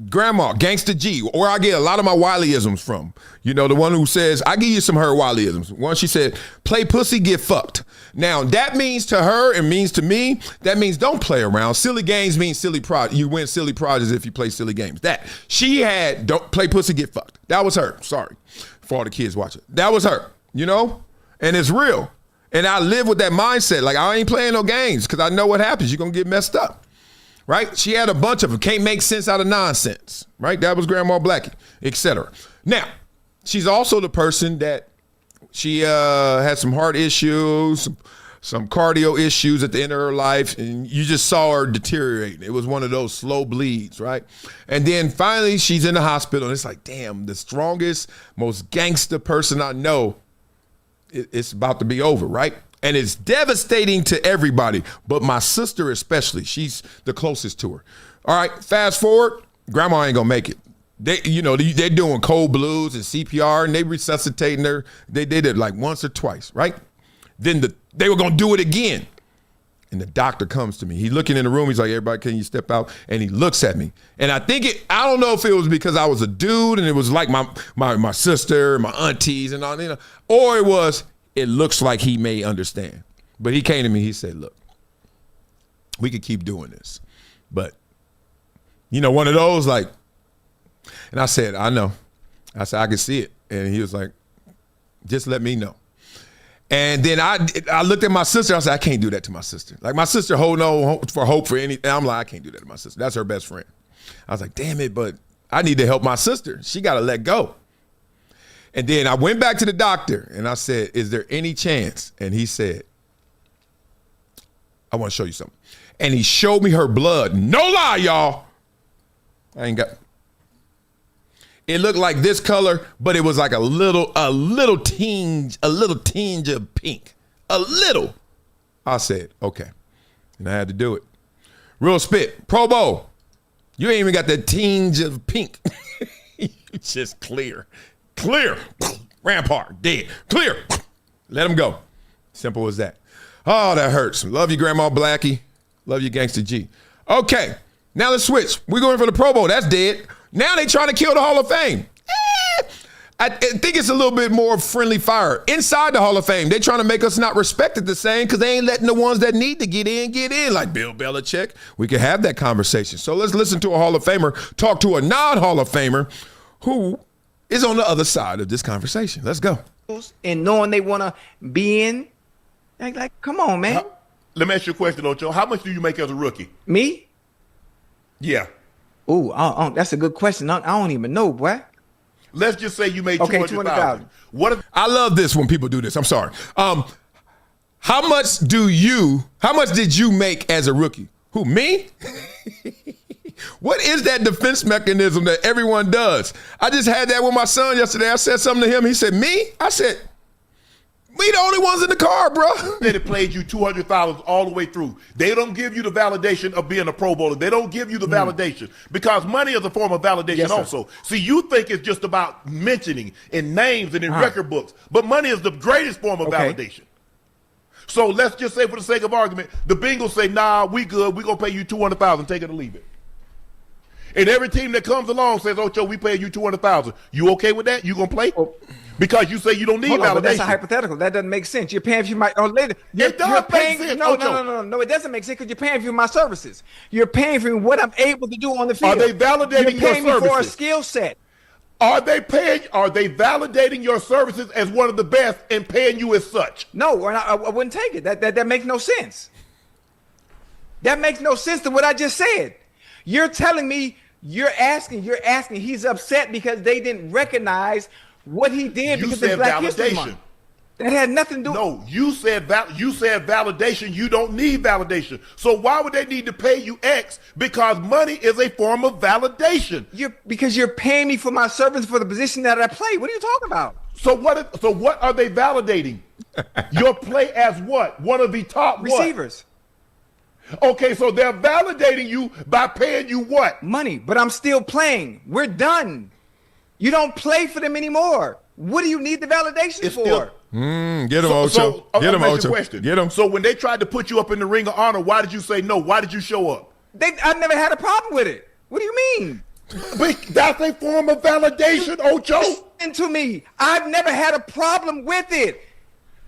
Grandma, Gangsta G, where I get a lot of my Wiley-isms from. You know, the one who says, I give you some of her Wiley-isms. One, she said, play pussy, get fucked. Now, that means to her and means to me, that means don't play around. Silly games means silly projects. You win silly projects if you play silly games. That. She had, don't play pussy, get fucked. That was her. Sorry for all the kids watching. That was her, you know? And it's real. And I live with that mindset. Like, I ain't playing no games because I know what happens. You're going to get messed up. Right? She had a bunch of them. Can't make sense out of nonsense. Right? That was Grandma Blackie, etc. Now, she's also the person that she had some heart issues, some cardio issues at the end of her life, and you just saw her deteriorating. It was one of those slow bleeds, right? And then finally she's in the hospital, and it's like, damn, the strongest, most gangster person I know, it's about to be over, right? And it's devastating to everybody, but my sister especially. She's the closest to her. All right, fast forward, Grandma ain't gonna make it. They're doing cold blues and CPR, and they resuscitating her. They did it like once or twice, right? Then they were gonna do it again. And the doctor comes to me. He's looking in the room. He's like, everybody, can you step out? And he looks at me. And I don't know if it was because I was a dude and it was like my sister, my aunties and all, or it looks like he may understand. But he came to me, he said, look, we could keep doing this. But, one of those like, and I said, I know. I said, I can see it. And he was like, just let me know. And then I looked at my sister. I said, I can't do that to my sister. Like, my sister holding on for hope for anything. I'm like, I can't do that to my sister. That's her best friend. I was like, damn it, but I need to help my sister. She got to let go. And then I went back to the doctor and I said, is there any chance? And he said, I want to show you something. And he showed me her blood. No lie, y'all. It looked like this color, but it was like a little tinge of pink. A little. I said, okay. And I had to do it. Real spit. Pro Bowl. You ain't even got that tinge of pink. You just clear. Clear. Rampart. Dead. Clear. Let him go. Simple as that. Oh, that hurts. Love you, Grandma Blackie. Love you, Gangsta G. Okay. Now let's switch. We're going for the Pro Bowl. That's dead. Now they trying to kill the Hall of Fame. I think it's a little bit more friendly fire. Inside the Hall of Fame, they trying to make us not respect it the same because they ain't letting the ones that need to get in, like Bill Belichick. We could have that conversation. So let's listen to a Hall of Famer talk to a non-Hall of Famer who is on the other side of this conversation. Let's go. And knowing they want to be in, like, come on, man. Let me ask you a question, Ocho. How much do you make as a rookie? Me? Yeah. Ooh, that's a good question. I don't even know, boy. Let's just say you made $200,000. I love this when people do this. I'm sorry. How much did you make as a rookie? Who, me? What is that defense mechanism that everyone does? I just had that with my son yesterday. I said something to him. He said, me? I said, we the only ones in the car, bro. They played you $200 all the way through. They don't give you the validation of being a Pro Bowler. They don't give you the validation because money is a form of validation also. See, you think it's just about mentioning in names and in record books, but money is the greatest form of validation. So let's just say, for the sake of argument, the Bengals say, nah, we good. We're going to pay you $200,000. Take it or leave it. And every team that comes along says, Ocho, we pay you $200,000. You okay with that? You going to play? Because you say you don't need validation. But that's a hypothetical. That doesn't make sense. You're paying for my later. It does make sense. No. It doesn't make sense because you're paying for my services. You're paying for what I'm able to do on the field. Are they validating your services? You're paying me for a skill set. Are they validating your services as one of the best and paying you as such? No, I wouldn't take it. That makes no sense. That makes no sense to what I just said. You're telling me you're asking. He's upset because they didn't recognize what he did because of Black History Month. That had nothing to do. No, you said validation. You don't need validation. So why would they need to pay you X? Because money is a form of validation. Because you're paying me for my service for the position that I play. What are you talking about? So what are they validating? Your play as what? One of the top receivers. What? Okay, so they're validating you by paying you what? Money, but I'm still playing. We're done. You don't play for them anymore. What do you need the validation for? Get him, Ocho. Get him, Ocho. Get him. So when they tried to put you up in the Ring of Honor, why did you say no? Why did you show up? I never had a problem with it. What do you mean? But that's a form of validation, Ocho. Listen to me. I've never had a problem with it.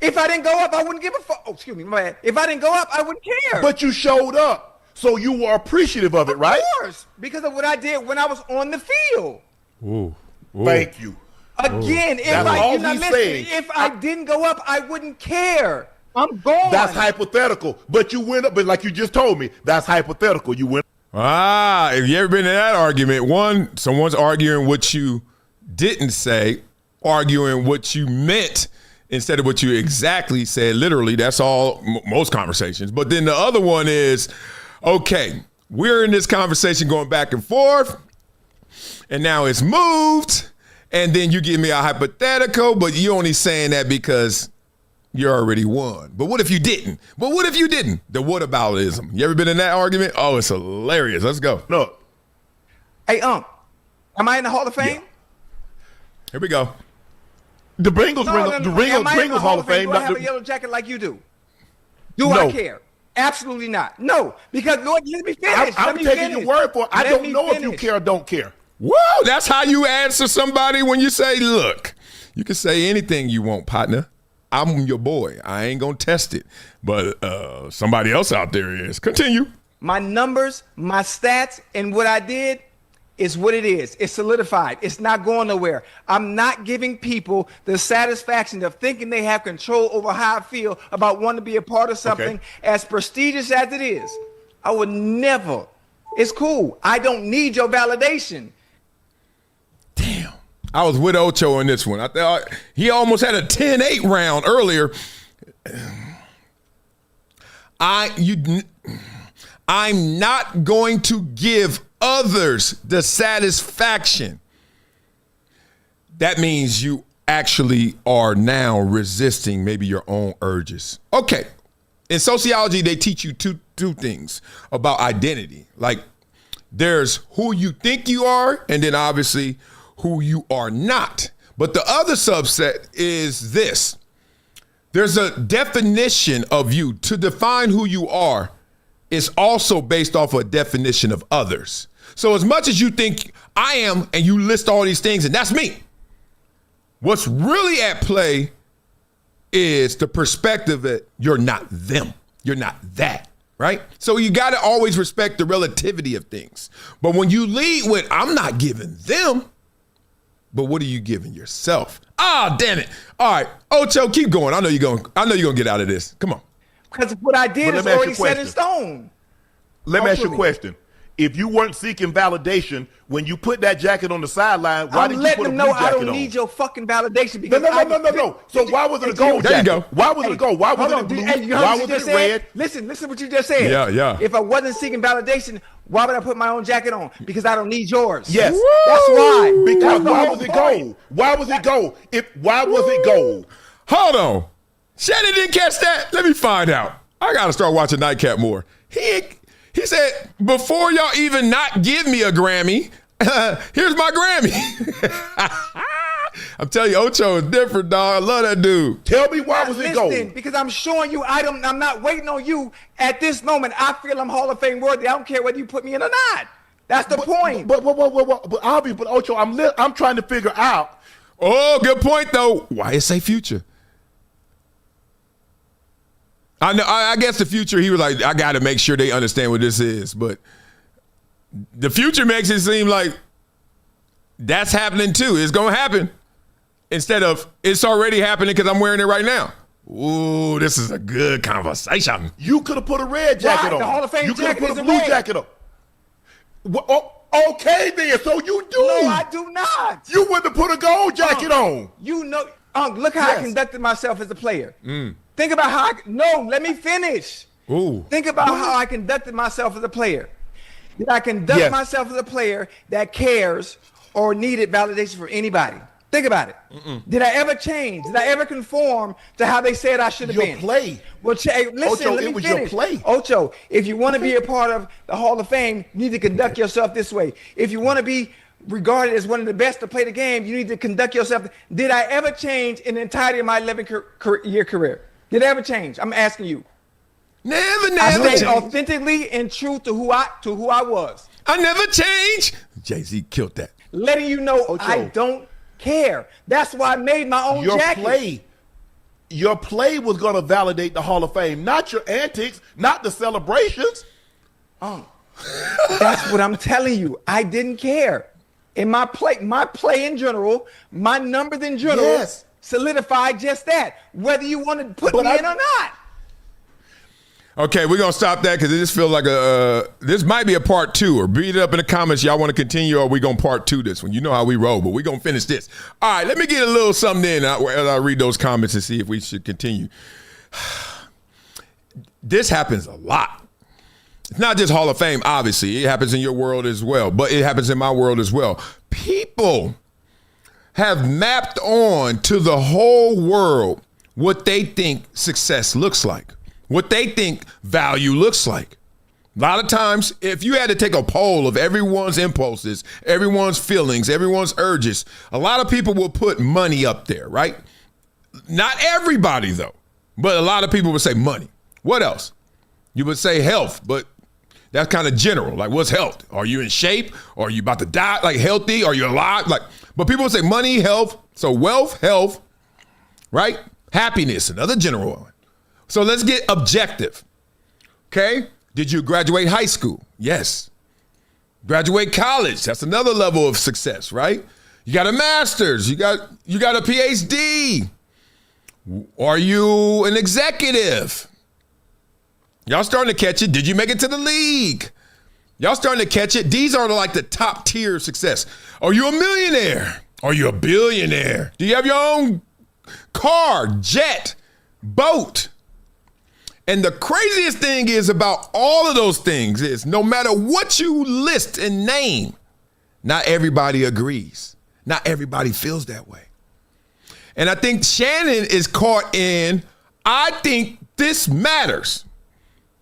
If I didn't go up, I wouldn't give a fuck. Oh, excuse me, my bad. If I didn't go up, I wouldn't care. But you showed up, so you were appreciative of it, right? Of course, because of what I did when I was on the field. Ooh. Thank you. Again, if I didn't go up, I wouldn't care. I'm gone. That's hypothetical. But you went up, but like you just told me, that's hypothetical. You went. Have you ever been in that argument? One, someone's arguing what you didn't say, arguing what you meant instead of what you exactly said. Literally, that's all most conversations. But then the other one is, okay, we're in this conversation going back and forth, and now it's moved, and then you give me a hypothetical, but you only saying that because you already won. But what if you didn't? But what if you didn't? The whataboutism. You ever been in that argument? Oh, it's hilarious. Let's go. No. Hey, am I in the Hall of Fame? Yeah. Here we go. The Bengals Bengals Hall of Fame. Do I have a yellow jacket like you do? Do I care? Absolutely not. No, because Lord, let me finish. I'm taking your word for it. I don't know if you care or don't care. Whoa, that's how you answer somebody when you say, look, you can say anything you want, partner. I'm your boy. I ain't going to test it. But somebody else out there is. Continue. My numbers, my stats, and what I did is what it is. It's solidified. It's not going nowhere. I'm not giving people the satisfaction of thinking they have control over how I feel about wanting to be a part of something as prestigious as it is. I would never. It's cool. I don't need your validation. Damn. I was with Ocho in this one. I thought he almost had a 10-8 round earlier. I'm not going to give others the satisfaction. That means you actually are now resisting maybe your own urges. Okay. In sociology, they teach you two things about identity. Like there's who you think you are, and then obviously who you are not. But the other subset is this. There's a definition of you. To define who you are is also based off a definition of others. So as much as you think I am, and you list all these things, and that's me, what's really at play is the perspective that you're not them. You're not that, right? So you got to always respect the relativity of things. But when you lead with, I'm not giving them, but what are you giving yourself? Ah, damn it. All right, Ocho, keep going. I know you're going to get out of this. Come on. Because what I did is already set in stone. Let me ask you a question. If you weren't seeking validation, when you put that jacket on the sideline, why did you put a blue jacket on? I don't need your fucking validation. Because no. So why was it a gold jacket? There you go. Why was it a gold? Why was it blue? Why was it red? Listen what you just said. Yeah. If I wasn't seeking validation, why would I put my own jacket on? Because I don't need yours. Yes. Woo! That's why. Because why was it gold? Why was it gold? Why was it gold? Hold on. Shannon didn't catch that? Let me find out. I got to start watching Nightcap more. He said, before y'all even not give me a Grammy, here's my Grammy. I'm telling you, Ocho is different, dog. I love that dude. Tell me why was it gold? Because I'm showing you I'm not waiting on you at this moment. I feel I'm Hall of Fame worthy. I don't care whether you put me in or not. That's the point. But Ocho, I'm trying to figure out. Oh, good point, though. Why it say future? I know. I guess the future, he was like, I got to make sure they understand what this is. But the future makes it seem like that's happening too. It's going to happen. Instead of it's already happening because I'm wearing it right now. Ooh, this is a good conversation. You could have put a red jacket on. The Hall of Fame you could have jacket put a blue jacket on. Okay, then. So you do. No, I do not. You wouldn't have put a gold jacket on. You know, look how I conducted myself as a player. Think about how let me finish. Ooh. Think about how I conducted myself as a player. Did I conduct myself as a player that cares or needed validation from anybody? Think about it. Did I ever change? Did I ever conform to how they said I should have been? Your play. Well, listen, Ocho, let me it was finish. your play. Ocho, if you want to be a part of the Hall of Fame, you need to conduct yourself this way. If you want to be regarded as one of the best to play the game, you need to conduct yourself. Did I ever change in the entirety of my 11-year career? Did I ever change? I'm asking you. Never I stayed changed. authentically and true to who I was. I never change. Jay-Z killed that. Letting you know I don't care. That's why I made my own jacket. Your play was going to validate the Hall of Fame, not your antics, not the celebrations. Oh, that's what I'm telling you. I didn't care. In my play in general, my numbers in general solidified just that, whether you want to put me in or not. Okay, we're going to stop that because it just feels like this might be a part 2, or beat it up in the comments. Y'all want to continue, or we going to part 2 this one. You know how we roll, but we're going to finish this. All right, let me get a little something in as I read those comments and see if we should continue. This happens a lot. It's not just Hall of Fame, obviously. It happens in your world as well, but it happens in my world as well. People have mapped on to the whole world what they think success looks like, what they think value looks like. A lot of times, if you had to take a poll of everyone's impulses, everyone's feelings, everyone's urges, a lot of people will put money up there, right? Not everybody, though, but a lot of people would say money. What else? You would say health, but that's kind of general. Like, what's health? Are you in shape? Are you about to die? Like, healthy? Are you alive? Like, but people would say money, health. So wealth, health, right? Happiness, another general one. So let's get objective. Okay? Did you graduate high school? Yes. Graduate college? That's another level of success, right? You got a master's. You got a PhD. Are you an executive? Y'all starting to catch it. Did you make it to the league? Y'all starting to catch it. These are like the top tier of success. Are you a millionaire? Are you a billionaire? Do you have your own car, jet, boat? And the craziest thing is about all of those things is no matter what you list and name, not everybody agrees. Not everybody feels that way. And I think Shannon is caught in, I think this matters.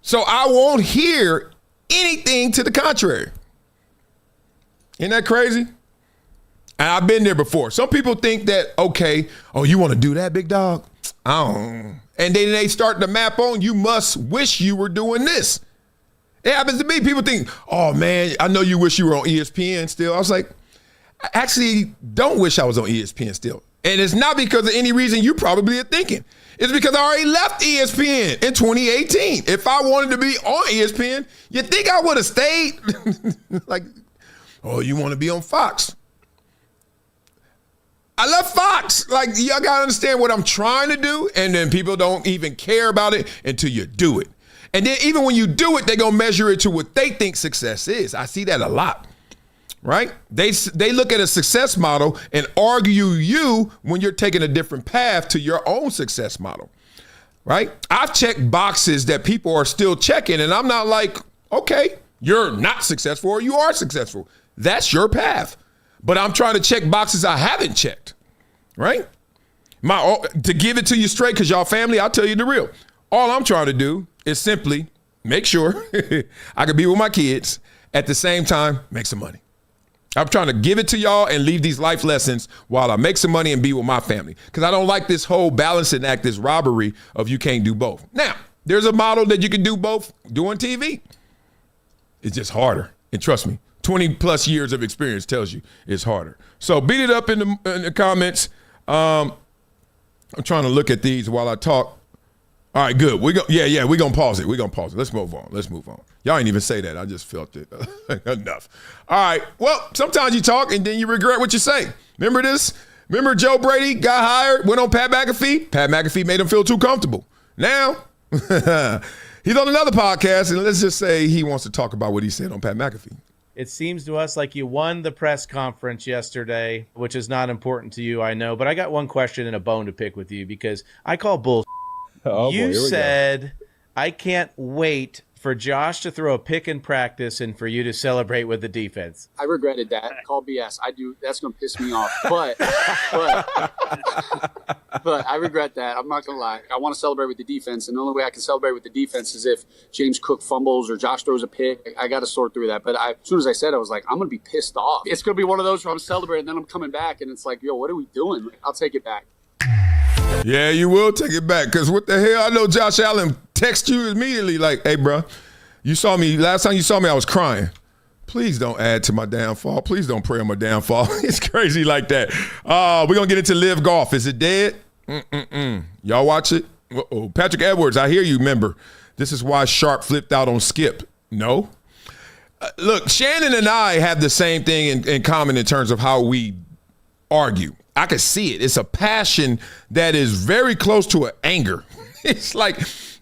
So I won't hear anything to the contrary. Isn't that crazy? And I've been there before. Some people think that, okay, oh, you want to do that, big dog? I don't. And then they start to map on, you must wish you were doing this. It happens to me. People think, oh, man, I know you wish you were on ESPN still. I was like, I actually don't wish I was on ESPN still. And it's not because of any reason you probably are thinking. It's because I already left ESPN in 2018. If I wanted to be on ESPN, you think I would have stayed? Like, oh, you want to be on Fox? I left Fox. Like, y'all got to understand what I'm trying to do, and then people don't even care about it until you do it. And then even when you do it, they're going to measure it to what they think success is. I see that a lot, right? They look at a success model and argue you when you're taking a different path to your own success model, right? I've checked boxes that people are still checking, and I'm not like, okay, you're not successful or you are successful. That's your path. But I'm trying to check boxes I haven't checked, right? To give it to you straight, because y'all family, I'll tell you the real. All I'm trying to do is simply make sure I can be with my kids, at the same time, make some money. I'm trying to give it to y'all and leave these life lessons while I make some money and be with my family. Because I don't like this whole balancing act, this robbery of you can't do both. Now, there's a model that you can do both doing TV. It's just harder. And trust me, 20 plus years of experience tells you it's harder. So beat it up in the comments. I'm trying to look at these while I talk. All right, good. We're going to pause it. Let's move on. Y'all ain't even say that. I just felt it. Enough. All right. Well, sometimes you talk and then you regret what you say. Remember this? Remember Joe Brady got hired, went on Pat McAfee? Pat McAfee made him feel too comfortable. Now, he's on another podcast, and let's just say he wants to talk about what he said on Pat McAfee. It seems to us like you won the press conference yesterday, which is not important to you, I know. But I got one question and a bone to pick with you because I call bull. You said, I can't wait for Josh to throw a pick in practice and for you to celebrate with the defense. I regretted that. Call BS. I do. That's going to piss me off. But I regret that. I'm not going to lie. I want to celebrate with the defense, and the only way I can celebrate with the defense is if James Cook fumbles or Josh throws a pick. I got to sort through that. But as soon as I said it, I was like, I'm going to be pissed off. It's going to be one of those where I'm celebrating, and then I'm coming back, and it's like, yo, what are we doing? I'll take it back. Yeah, you will take it back. Because what the hell? I know Josh Allen text you immediately like, hey, bro, you saw me. Last time you saw me, I was crying. Please don't add to my downfall. Please don't pray on my downfall. It's crazy like that. We're going to get into live golf. Is it dead? Y'all watch it? Uh-oh. Patrick Edwards, I hear you, member. This is why Sharp flipped out on Skip. No. Look, Shannon and I have the same thing in common in terms of how we argue. I can see it. It's a passion that is very close to an anger. It's like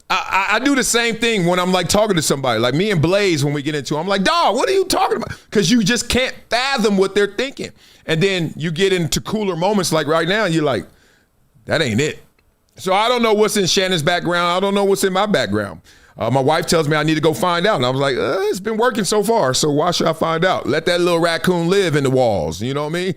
I do the same thing when I'm like talking to somebody. Like me and Blaze, when we get into it, I'm like, dawg, what are you talking about? Because you just can't fathom what they're thinking. And then you get into cooler moments like right now, and you're like, that ain't it. So I don't know what's in Shannon's background. I don't know what's in my background. My wife tells me I need to go find out. And I was like, it's been working so far, so why should I find out? Let that little raccoon live in the walls. You know what I mean?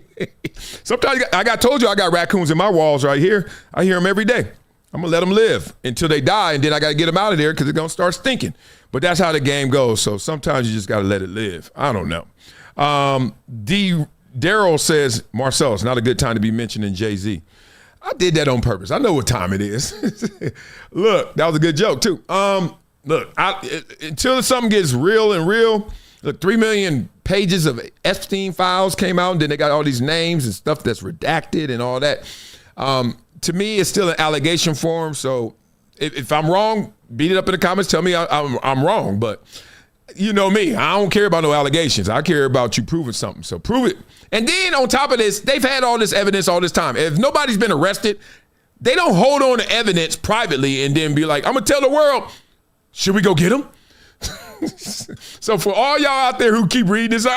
Sometimes I told you I got raccoons in my walls right here. I hear them every day. I'm going to let them live until they die, and then I got to get them out of there because they're going to start stinking. But that's how the game goes, so sometimes you just got to let it live. I don't know. Daryl says, Marcellus, not a good time to be mentioning Jay-Z. I did that on purpose. I know what time it is. Look, that was a good joke, too. Look, until something gets real and real, look, 3 million pages of Epstein files came out, and then they got all these names and stuff that's redacted and all that. To me, it's still an allegation form. So if I'm wrong, beat it up in the comments. Tell me I'm wrong. But you know me, I don't care about no allegations. I care about you proving something. So prove it. And then on top of this, they've had all this evidence all this time. If nobody's been arrested, they don't hold on to evidence privately and then be like, I'm going to tell the world, should we go get him? So for all y'all out there who keep reading this,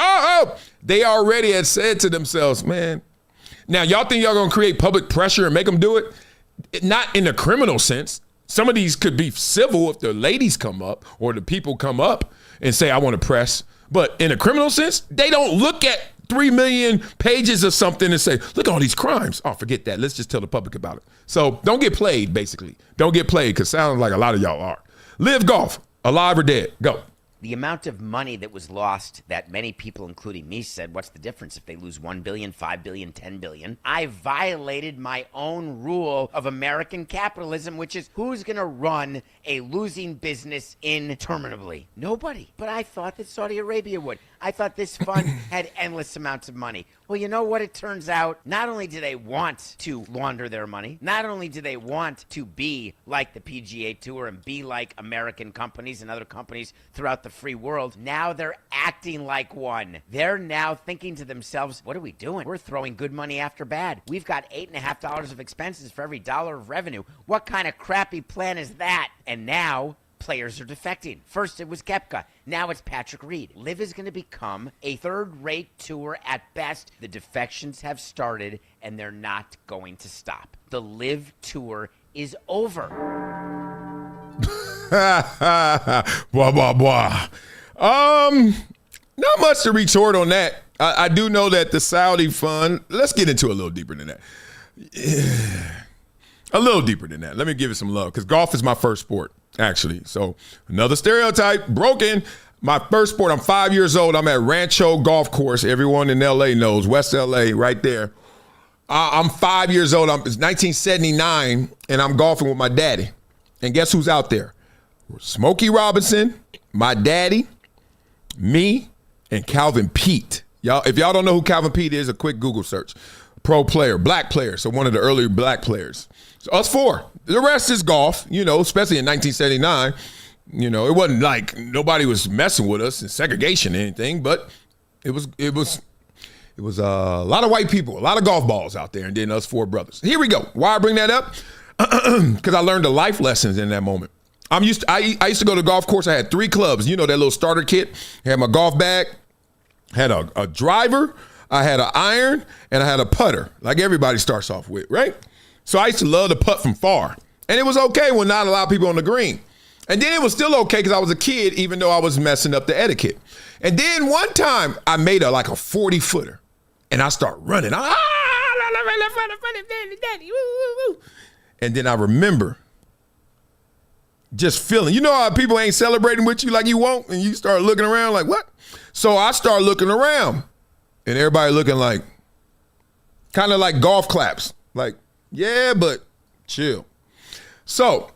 they already had said to themselves, man, now y'all think y'all gonna create public pressure and make them do it? Not in a criminal sense. Some of these could be civil if the ladies come up or the people come up and say, I want to press. But in a criminal sense, they don't look at 3 million pages of something and say, look at all these crimes. Oh, forget that. Let's just tell the public about it. So don't get played, basically. Don't get played, because it sounds like a lot of y'all are. Live golf, alive or dead. Go. The amount of money that was lost that many people, including me, said, what's the difference if they lose 1 billion, 5 billion, 10 billion? I violated my own rule of American capitalism, which is who's going to run a losing business interminably? Nobody. But I thought that Saudi Arabia would. I thought this fund had endless amounts of money. Well, you know what? It turns out not only do they want to launder their money, not only do they want to be like the PGA Tour and be like American companies and other companies throughout the free world, now they're acting like one. They're now thinking to themselves, what are we doing? We're throwing good money after bad. We've got $8.50 of expenses for every dollar of revenue. What kind of crappy plan is that? And now players are defecting. First it was Koepka. Now it's Patrick Reed. LIV is going to become a third-rate tour at best. The defections have started, and they're not going to stop. The LIV tour is over. Blah, blah, blah. Not much to retort on that. I do know that the Saudi fund, let's get into a little deeper than that. A little deeper than that. Let me give it some love, because golf is my first sport, actually. So another stereotype, broken. My first sport, I'm 5 years old. I'm at Rancho Golf Course. Everyone in L.A. knows, West L.A., right there. I'm 5 years old. It's 1979, and I'm golfing with my daddy. And guess who's out there? Smokey Robinson, my daddy, me, and Calvin Pete. Y'all, if y'all don't know who Calvin Pete is, a quick Google search. Pro player, black player, so one of the early black players. So us four. The rest is golf, especially in 1979. It wasn't like nobody was messing with us in segregation or anything, but it was a lot of white people, a lot of golf balls out there, and then us four brothers. Here we go. Why I bring that up? Because I learned the life lessons in that moment. I used to go to the golf course. I had 3 clubs. That little starter kit. I had my golf bag, had a driver, I had an iron, and I had a putter, like everybody starts off with, right? So I used to love to putt from far. And it was okay when not a lot of people on the green. And then it was still okay because I was a kid, even though I was messing up the etiquette. And then one time I made a 40-footer, and I start running. And then I remember just feeling, how people ain't celebrating with you like you want, and you start looking around like, what? So I start looking around, and everybody looking like, kind of like golf claps. Like, yeah, but chill. So,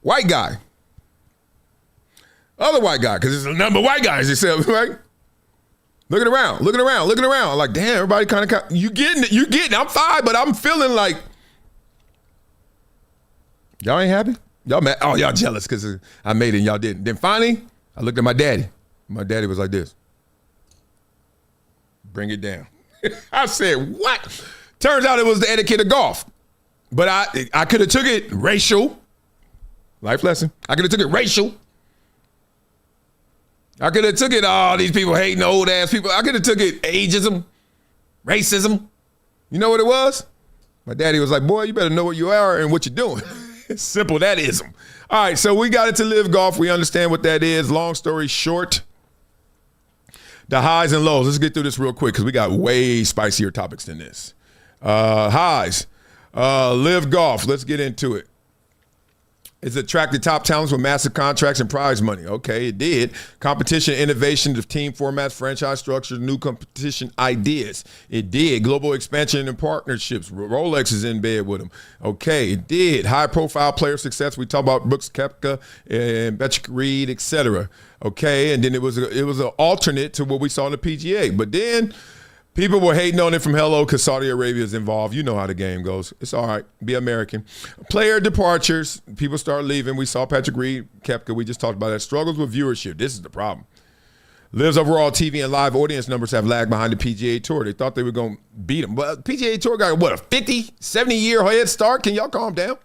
white guy, other white guy, because it's a number of white guys, right? looking around. Like, damn, everybody kind of, you getting it. I'm fine, but I'm feeling like, y'all ain't happy? Y'all mad? Oh, y'all jealous because I made it and y'all didn't. Then finally, I looked at my daddy. My daddy was like this. Bring it down. I said, what? Turns out it was the etiquette of golf. But I could have took it racial. Life lesson. I could have took it racial. I could have took it, these people hating old ass people. I could have took it ageism, racism. You know what it was? My daddy was like, boy, you better know what you are and what you're doing. Simple, that ism. All right, so we got it to live golf. We understand what that is. Long story short, the highs and lows. Let's get through this real quick because we got way spicier topics than this. Highs, live golf. Let's get into it. It's attracted top talents with massive contracts and prize money. Okay, it did. Competition, innovation of team formats, franchise structures, new competition ideas. It did. Global expansion and partnerships. Rolex is in bed with them. Okay, it did. High-profile player success. We talk about Brooks Koepka and Patrick Reed, etc. Okay, and then it was an alternate to what we saw in the PGA. But then people were hating on it from hello because Saudi Arabia is involved. You know how the game goes. It's all right. Be American. Player departures. People start leaving. We saw Patrick Reed, Koepka. We just talked about that. Struggles with viewership. This is the problem. Liv's overall TV and live audience numbers have lagged behind the PGA Tour. They thought they were going to beat them. But PGA Tour got, what, a 50, 70-year head start? Can y'all calm down?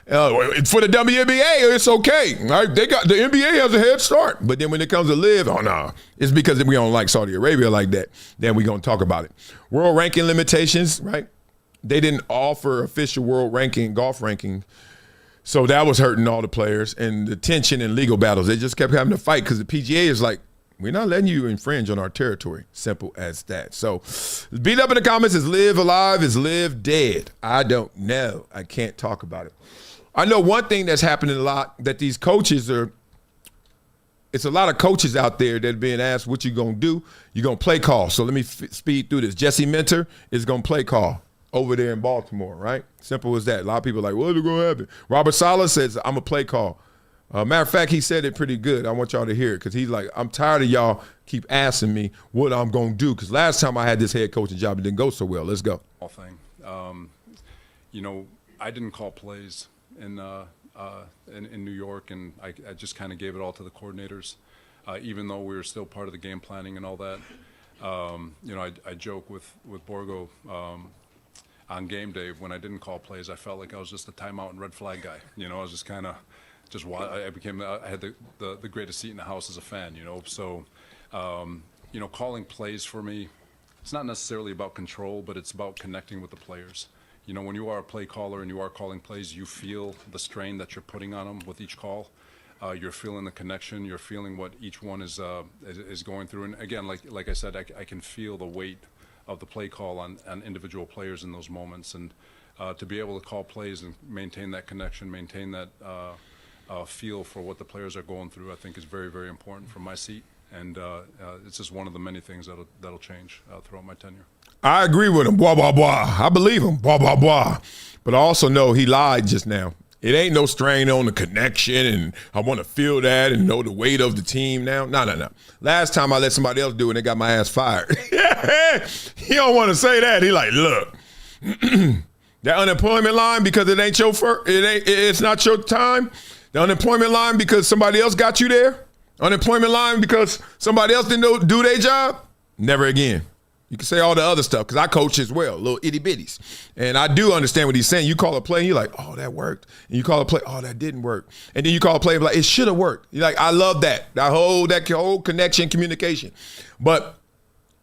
For the WNBA, it's okay. Right? The NBA has a head start. But then when it comes to live, oh, no. It's because we don't like Saudi Arabia like that. Then we're going to talk about it. World ranking limitations, right? They didn't offer official world ranking, golf ranking. So that was hurting all the players. And the tension and legal battles, they just kept having to fight because the PGA is like, we're not letting you infringe on our territory. Simple as that. So beat up in the comments. Is live alive? Is live dead? I don't know. I can't talk about it. I know one thing that's happening a lot, that these coaches it's a lot of coaches out there that are being asked what you going to do. You're going to play call. So let me speed through this. Jesse Minter is going to play call over there in Baltimore, right? Simple as that. A lot of people are like, what is going to happen? Robert Saleh says, I'm a play call. Matter of fact, he said it pretty good. I want y'all to hear it because he's like, I'm tired of y'all keep asking me what I'm going to do because last time I had this head coaching job, it didn't go so well. Let's go. Thing. I didn't call plays in New York, and I just kind of gave it all to the coordinators, even though we were still part of the game planning and all that. I joke with Borgo on game day when I didn't call plays. I felt like I was just a timeout and red flag guy. I was just kind of I had the greatest seat in the house as a fan. So calling plays for me, it's not necessarily about control, but it's about connecting with the players. When you are a play caller and you are calling plays, you feel the strain that you're putting on them with each call. You're feeling the connection. You're feeling what each one is going through. And again, like I said, I can feel the weight of the play call on individual players in those moments. And to be able to call plays and maintain that connection, maintain that feel for what the players are going through, I think is very, very important from my seat. And it's just one of the many things that'll change throughout my tenure. I agree with him, blah, blah, blah. I believe him, blah, blah, blah. But I also know he lied just now. It ain't no strain on the connection, and I want to feel that and know the weight of the team now. No. Last time I let somebody else do it, they got my ass fired. He don't want to say that. He like, look, that unemployment line because it ain't it's not your time. The unemployment line because somebody else got you there. Unemployment line because somebody else didn't do their job. Never again. You can say all the other stuff because I coach as well, little itty bitties. And I do understand what he's saying. You call a play and you're like, oh, that worked. And you call a play, oh, that didn't work. And then you call a play and like, it should have worked. You're like, I love that. That whole connection, communication. But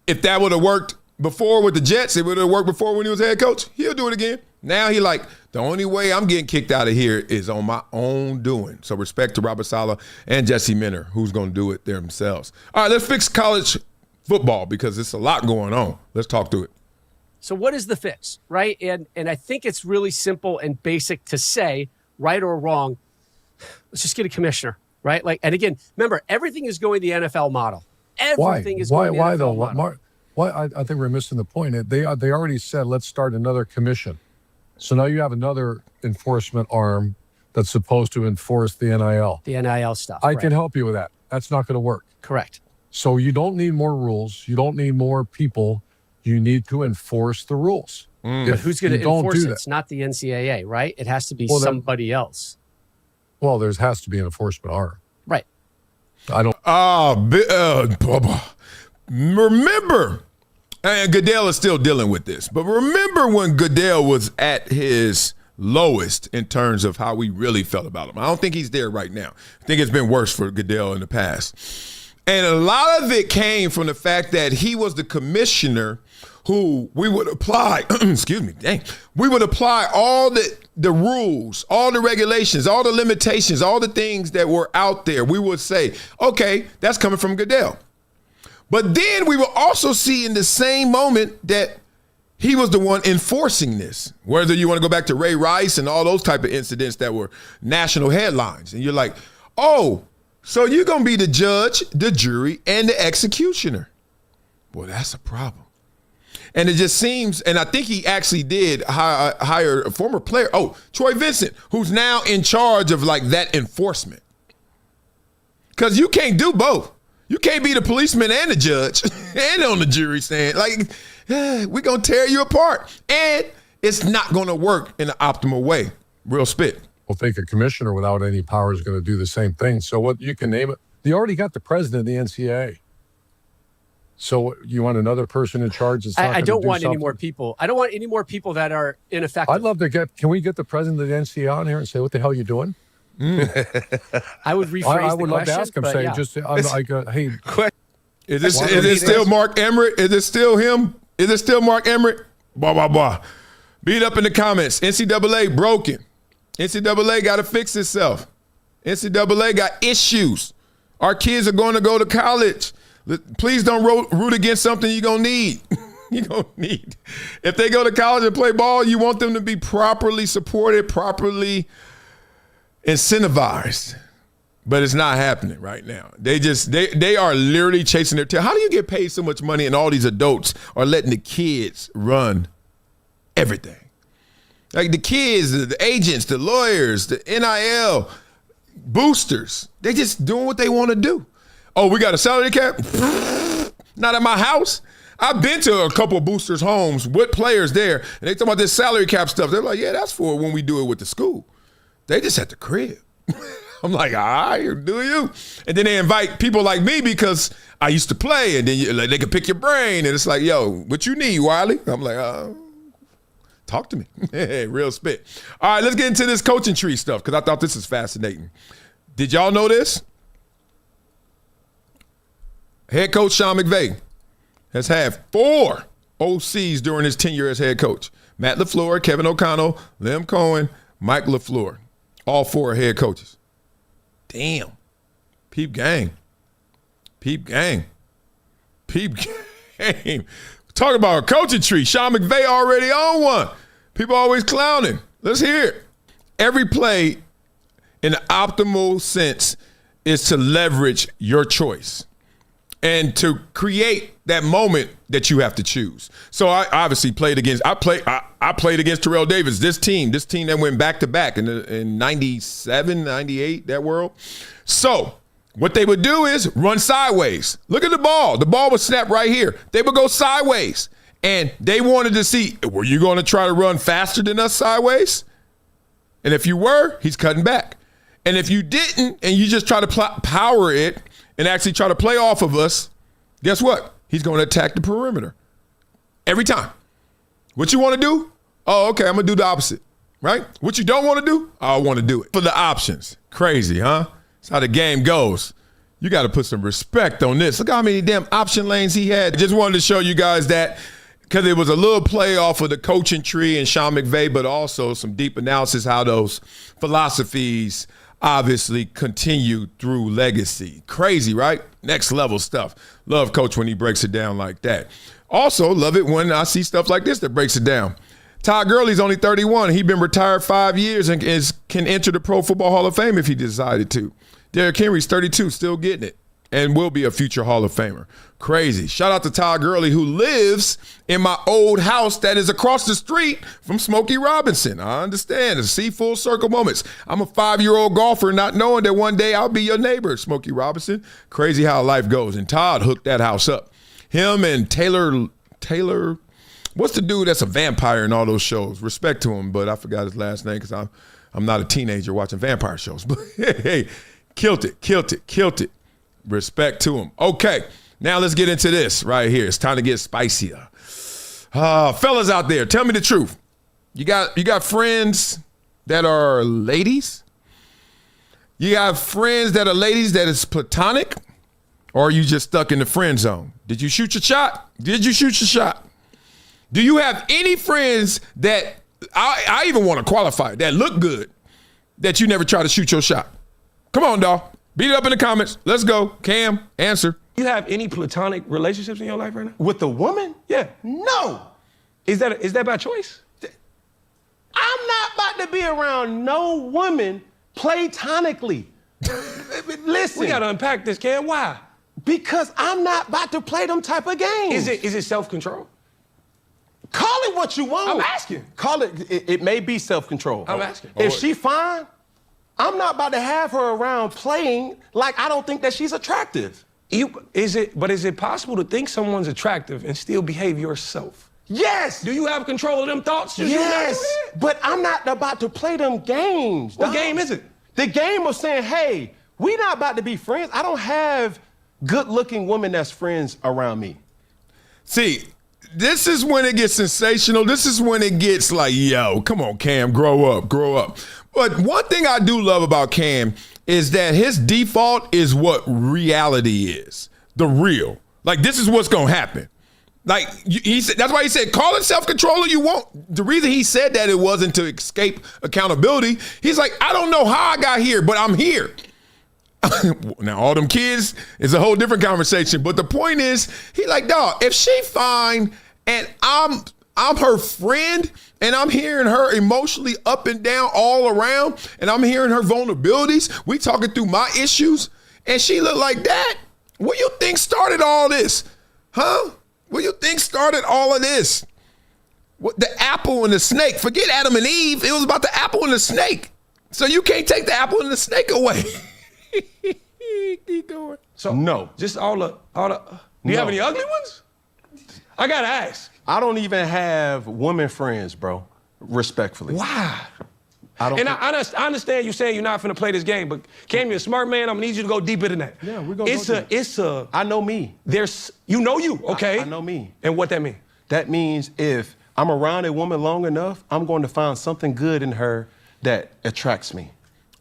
if that would have worked before with the Jets, it would have worked before when he was head coach, he'll do it again. Now he like, the only way I'm getting kicked out of here is on my own doing. So respect to Robert Saleh and Jesse Minter, who's going to do it themselves. All right, let's fix college football because it's a lot going on. Let's talk through it. So what is the fix, right? And I think it's really simple and basic to say, right or wrong, let's just get a commissioner, right? And again, remember, everything is going the NFL model. Everything is going the NFL model. Why? I think we're missing the point. They already said, let's start another commission. So now you have another enforcement arm that's supposed to enforce the NIL. The NIL stuff. I can help you with that. That's not going to work. Correct. So you don't need more rules. You don't need more people. You need to enforce the rules. But who's going to enforce it? It's not the NCAA, right? It has to be somebody else. Well, there has to be an enforcement arm. Right. I don't. Remember, and Goodell is still dealing with this, but remember when Goodell was at his lowest in terms of how we really felt about him. I don't think he's there right now. I think it's been worse for Goodell in the past. And a lot of it came from the fact that he was the commissioner who we would apply, we would apply all the rules, all the regulations, all the limitations, all the things that were out there. We would say, okay, that's coming from Goodell. But then we will also see in the same moment that he was the one enforcing this. Whether you want to go back to Ray Rice and all those type of incidents that were national headlines. And you're like, oh, so you're going to be the judge, the jury, and the executioner. Well, that's a problem. And it just seems, and I think he actually did hire a former player, Troy Vincent, who's now in charge of like that enforcement. Because you can't do both. You can't be the policeman and the judge and on the jury stand. Like, we're going to tear you apart. And it's not going to work in an optimal way. Real spit. Well, think a commissioner without any power is going to do the same thing. So what you can name it. They already got the president of the NCAA. So you want another person in charge? I don't want any more people. I don't want any more people that are ineffective. I'd love to can we get the president of the NCAA on here and say, what the hell are you doing? I would rephrase I would love to ask him, say, hey. Is it still Mark Emmert? Is it still him? Is it still Mark Emmert? Blah, blah, blah. Beat up in the comments. NCAA broken. NCAA got to fix itself. NCAA got issues. Our kids are going to go to college. Please don't root against something you're going to need. You're going to need. If they go to college and play ball, you want them to be properly supported, properly incentivized. But it's not happening right now. They are literally chasing their tail. How do you get paid so much money and all these adults are letting the kids run everything? Like the kids, the agents, the lawyers, the NIL boosters, they just doing what they want to do. Oh, we got a salary cap? Not at my house. I've been to a couple of boosters' homes with players there, and they talk about this salary cap stuff. They're like, yeah, that's for when we do it with the school. They just at the crib. I'm like, all right, do you? And then they invite people like me because I used to play, and then they can pick your brain, and it's like, yo, what you need, Wiley? I'm like, talk to me. Real spit. All right, let's get into this coaching tree stuff because I thought this was fascinating. Did y'all know this? Head coach Sean McVay has had 4 OCs during his tenure as head coach. Matt LaFleur, Kevin O'Connell, Lem Cohen, Mike LaFleur. All 4 are head coaches. Damn. Peep gang. Peep gang. Peep game. Talk about a coaching tree. Sean McVay already on one. People always clowning. Let's hear it. Every play in the optimal sense is to leverage your choice and to create that moment that you have to choose. So I obviously played against Terrell Davis, this team that went back-to-back in 97, 98, that world. So what they would do is run sideways. Look at the ball. The ball would snap right here. They would go sideways. And they wanted to see, were you going to try to run faster than us sideways? And if you were, he's cutting back. And if you didn't, and you just try to power it and actually try to play off of us, guess what? He's going to attack the perimeter every time. What you want to do? Oh, okay, I'm going to do the opposite, right? What you don't want to do? I want to do it. For the options. Crazy, huh? That's how the game goes. You got to put some respect on this. Look how many damn option lanes he had. Just wanted to show you guys that because it was a little play off of the coaching tree and Sean McVay, but also some deep analysis how those philosophies obviously continue through legacy. Crazy, right? Next level stuff. Love Coach when he breaks it down like that. Also, love it when I see stuff like this that breaks it down. Todd Gurley's only 31. He's been retired 5 years and can enter the Pro Football Hall of Fame if he decided to. Derrick Henry's 32, still getting it. and will be a future Hall of Famer. Crazy. Shout out to Todd Gurley, who lives in my old house that is across the street from Smokey Robinson. I understand. See full circle moments. I'm a 5-year-old golfer not knowing that one day I'll be your neighbor, Smokey Robinson. Crazy how life goes. And Todd hooked that house up. Him and Taylor, what's the dude that's a vampire in all those shows? Respect to him, but I forgot his last name because I'm not a teenager watching vampire shows. But hey, killed it. Respect to him. Okay, now let's get into this right here. It's time to get spicier. Fellas out there, tell me the truth. You got friends that are ladies? You got friends that are ladies that is platonic? Or are you just stuck in the friend zone? Did you shoot your shot? Do you have any friends that, I even want to qualify, that look good, that you never try to shoot your shot? Come on, dawg. Beat it up in the comments. Let's go. Cam, answer. You have any platonic relationships in your life right now? With a woman? Yeah. No. Is that by choice? I'm not about to be around no woman platonically. Listen. We got to unpack this, Cam. Why? Because I'm not about to play them type of games. Is it self-control? Call it what you want. I'm asking. Call it. It may be self-control. I'm asking. If she fine, I'm not about to have her around playing like I don't think that she's attractive. Is it possible to think someone's attractive and still behave yourself? Yes. Do you have control of them thoughts? Yes. But I'm not about to play them games. What game is it? The game of saying, hey, we not about to be friends. I don't have good-looking women that's friends around me. See, this is when it gets sensational. This is when it gets like, yo, come on, Cam, grow up. But one thing I do love about Cam is that his default is what reality is. The real. Like, this is what's going to happen. Like, he said, that's why he said, call it self-control if you want. The reason he said that, it wasn't to escape accountability. He's like, I don't know how I got here, but I'm here. Now, all them kids is a whole different conversation. But the point is, he like, dog, if she fine and I'm her friend and I'm hearing her emotionally up and down all around and I'm hearing her vulnerabilities, we talking through my issues, and she look like that, what you think started all this? Huh? What you think started all of this? What, the apple and the snake. Forget Adam and Eve. It was about the apple and the snake. So you can't take the apple and the snake away. Keep going. So no, just all the. Do you have any ugly ones? I gotta ask. I don't even have women friends, bro. Respectfully. Why? I understand you saying you're not finna play this game, but Cam, you're a smart man. I'm gonna need you to go deeper than that. Yeah, we're gonna go deeper. I know me. You know you, okay? I know me. And what that mean? That means if I'm around a woman long enough, I'm going to find something good in her that attracts me.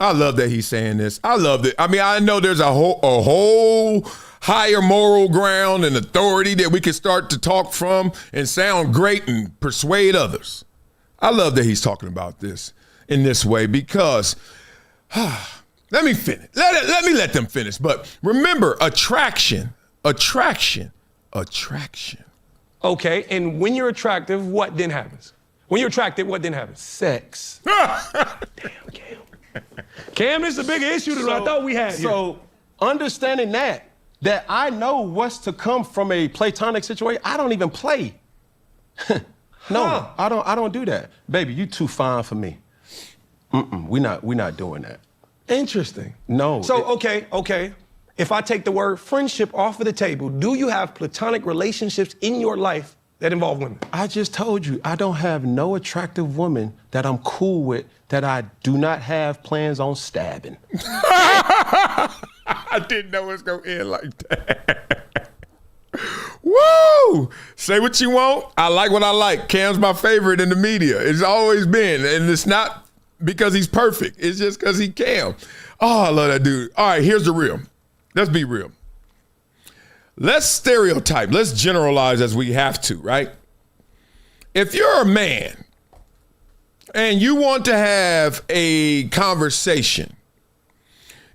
I love that he's saying this. I love it. I mean, I know there's a whole higher moral ground and authority that we can start to talk from and sound great and persuade others. I love that he's talking about this in this way because, let me finish. Let me let them finish. But remember, attraction. Okay, and when you're attractive, what then happens? When you're attracted, what then happens? Sex. Damn, Cam. Cam, this is a bigger issue than I thought we had here. So understanding that I know what's to come from a platonic situation, I don't even play. No, I don't do that. Baby, you too fine for me. We not doing that. Interesting. No. So, okay. If I take the word friendship off of the table, do you have platonic relationships in your life that involve women? I just told you, I don't have no attractive woman that I'm cool with that I do not have plans on stabbing. I didn't know it was going to end like that. Woo! Say what you want. I like what I like. Cam's my favorite in the media. It's always been. And it's not because he's perfect. It's just because he Cam. Oh, I love that dude. All right, here's the real. Let's be real. Let's stereotype. Let's generalize as we have to, right? If you're a man and you want to have a conversation,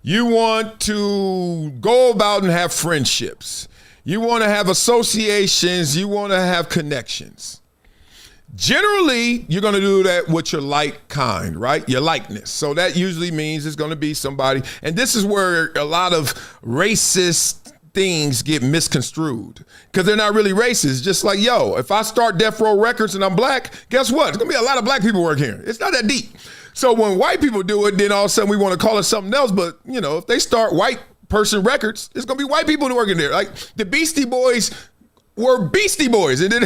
you want to go about and have friendships, you want to have associations, you want to have connections. Generally, you're going to do that with your like kind, right? Your likeness. So that usually means it's going to be somebody. And this is where a lot of racist things get misconstrued because they're not really racist. Just like, yo, if I start Death Row Records and I'm black, guess what? There's going to be a lot of black people working here. It's not that deep. So when white people do it, then all of a sudden we want to call it something else. But, you know, if they start White Person Records, it's going to be white people working there. Like the Beastie Boys were Beastie Boys, and then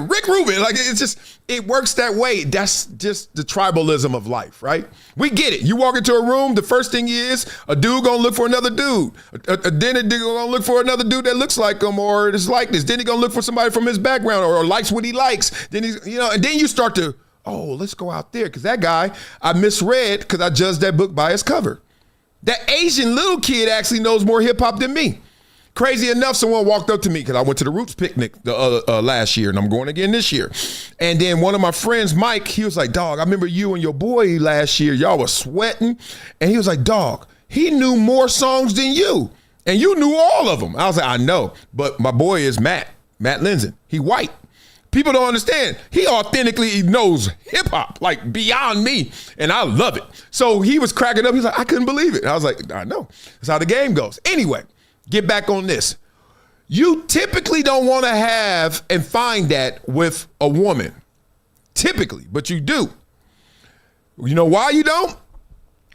Rick Rubin. Like it works that way. That's just the tribalism of life, right? We get it. You walk into a room, the first thing is a dude gonna look for another dude. Then a dude gonna look for another dude that looks like him or is like this. Then he gonna look for somebody from his background or likes what he likes. Then he's, you know, and then you start to, oh, let's go out there because that guy I misread because I judged that book by its cover. That Asian little kid actually knows more hip hop than me. Crazy enough, someone walked up to me because I went to the Roots picnic the last year, and I'm going again this year. And then one of my friends, Mike, he was like, dog, I remember you and your boy last year. Y'all was sweating. And he was like, dog, he knew more songs than you. And you knew all of them. I was like, I know. But my boy is Matt Lindsay. He white. People don't understand. He authentically knows hip hop, like beyond me. And I love it. So he was cracking up. He's like, I couldn't believe it. I was like, I know. That's how the game goes. Anyway. Get back on this. You typically don't want to have and find that with a woman. Typically, but you do. You know why you don't?